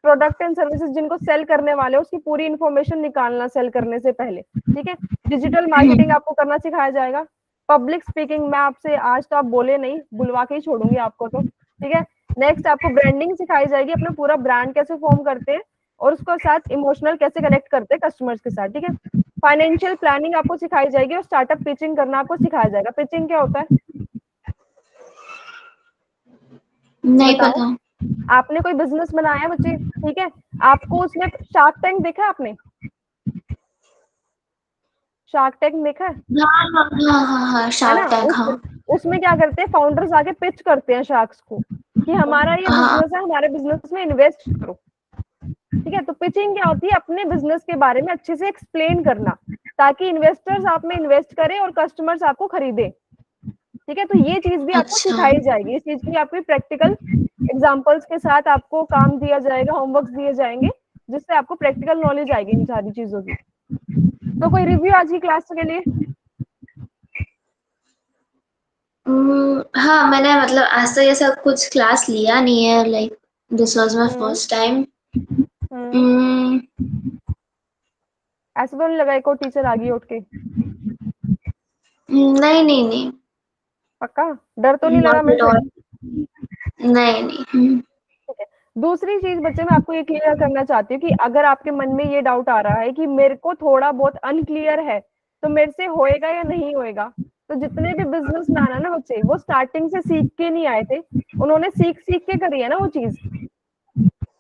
प्रोडक्ट एंड सर्विसेज जिनको सेल करने वाले उसकी पूरी इंफॉर्मेशन निकालना सेल करने से पहले। ठीक है, डिजिटल मार्केटिंग आपको करना सिखाया जाएगा। पब्लिक स्पीकिंग, मैं आपसे आज तो आप बोले नहीं, बुलवा के ही छोड़ूंगी आपको तो। ठीक है, नेक्स्ट आपको ब्रांडिंग सिखाई जाएगी, अपना पूरा ब्रांड कैसे फॉर्म करते हैं, और उसके साथ इमोशनल कैसे कनेक्ट करते हैं कस्टमर्स के साथ, ठीक है। फाइनेंशियल प्लानिंग आपको सिखाई जाएगी और स्टार्टअप पिचिंग करना आपको सिखाया जाएगा। पिचिंग क्या होता है नहीं बताओ। पता। आपने कोई बिजनेस बनाया है बच्चे, ठीक है, आपको उसमें शार्क टैंक देखा है आपने, शार्क टैंक देखा हाँ हाँ हाँ हाँ हाँ, है ना। शार्क टैंक, उस हाँ उसमें क्या करते हैं फाउंडर्स आके पिच करते हैं शार्क्स को कि हमारा ये हाँ। बिजनेस है, हमारे बिजनेस में इन्वेस्ट करो, ठीक है। तो पिचिंग क्या होती है, अपने बिजनेस के बारे में अच्छे से एक्सप्लेन करना ताकि इन्वेस्टर्स आप में इन्वेस्ट करें और कस्टमर्स आपको खरीदे, ठीक है। तो ये चीज भी आपको अच्छा सिखाई जाएगी, इस चीज की आपकी प्रैक्टिकल एग्जांपल्स के साथ आपको काम दिया जाएगा, होमवर्क दिए जाएंगे, जिससे आपको प्रैक्टिकल नॉलेज आएगी इन सारी चीजों की। तो कोई रिव्यू आज की क्लास के लिए। हाँ, मैंने मतलब आज तक ऐसा कुछ क्लास लिया नहीं है, like this was my hmm first time. हम्म ऐसा तो नहीं लगा एक और टीचर आ गई उठ के, नहीं नहीं नहीं, पक्का डर तो नहीं लगा नॉट मेरे एट से। ऑल। नहीं नहीं। ठीक है। दूसरी चीज बच्चे मैं आपको ये क्लियर करना चाहती हूँ कि अगर आपके मन में ये डाउट आ रहा है कि मेरे को थोड़ा बहुत अनक्लियर है तो मेरे से होएगा या नहीं होएगा, तो जितने भी बिजनेस मैन है ना बच्चे, वो स्टार्टिंग से सीख के नहीं आए थे, उन्होंने सीख सीख के करी है ना वो चीज।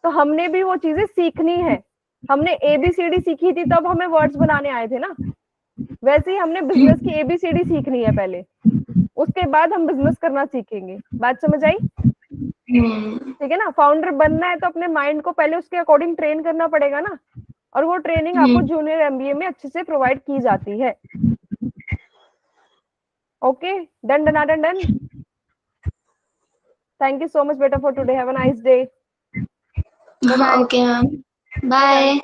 तो हमने भी वो चीजें सीखनी है। हमने एबीसीडी सीखी थी तब हमें वर्ड्स बनाने आए थे ना, वैसे ही हमने बिजनेस की एबीसीडी सीखनी है पहले, उसके बाद हम बिजनेस करना सीखेंगे। बात समझ आई, ठीक है ना। फाउंडर बनना है तो अपने माइंड को पहले उसके अकॉर्डिंग ट्रेन करना पड़ेगा ना, और वो ट्रेनिंग आपको जूनियर एमबीए में अच्छे से प्रोवाइड की जाती है। Okay, done done done done. Thank you so much बेटा for today, have a nice day. Bye bye. Okay ma'am, bye bye. Bye.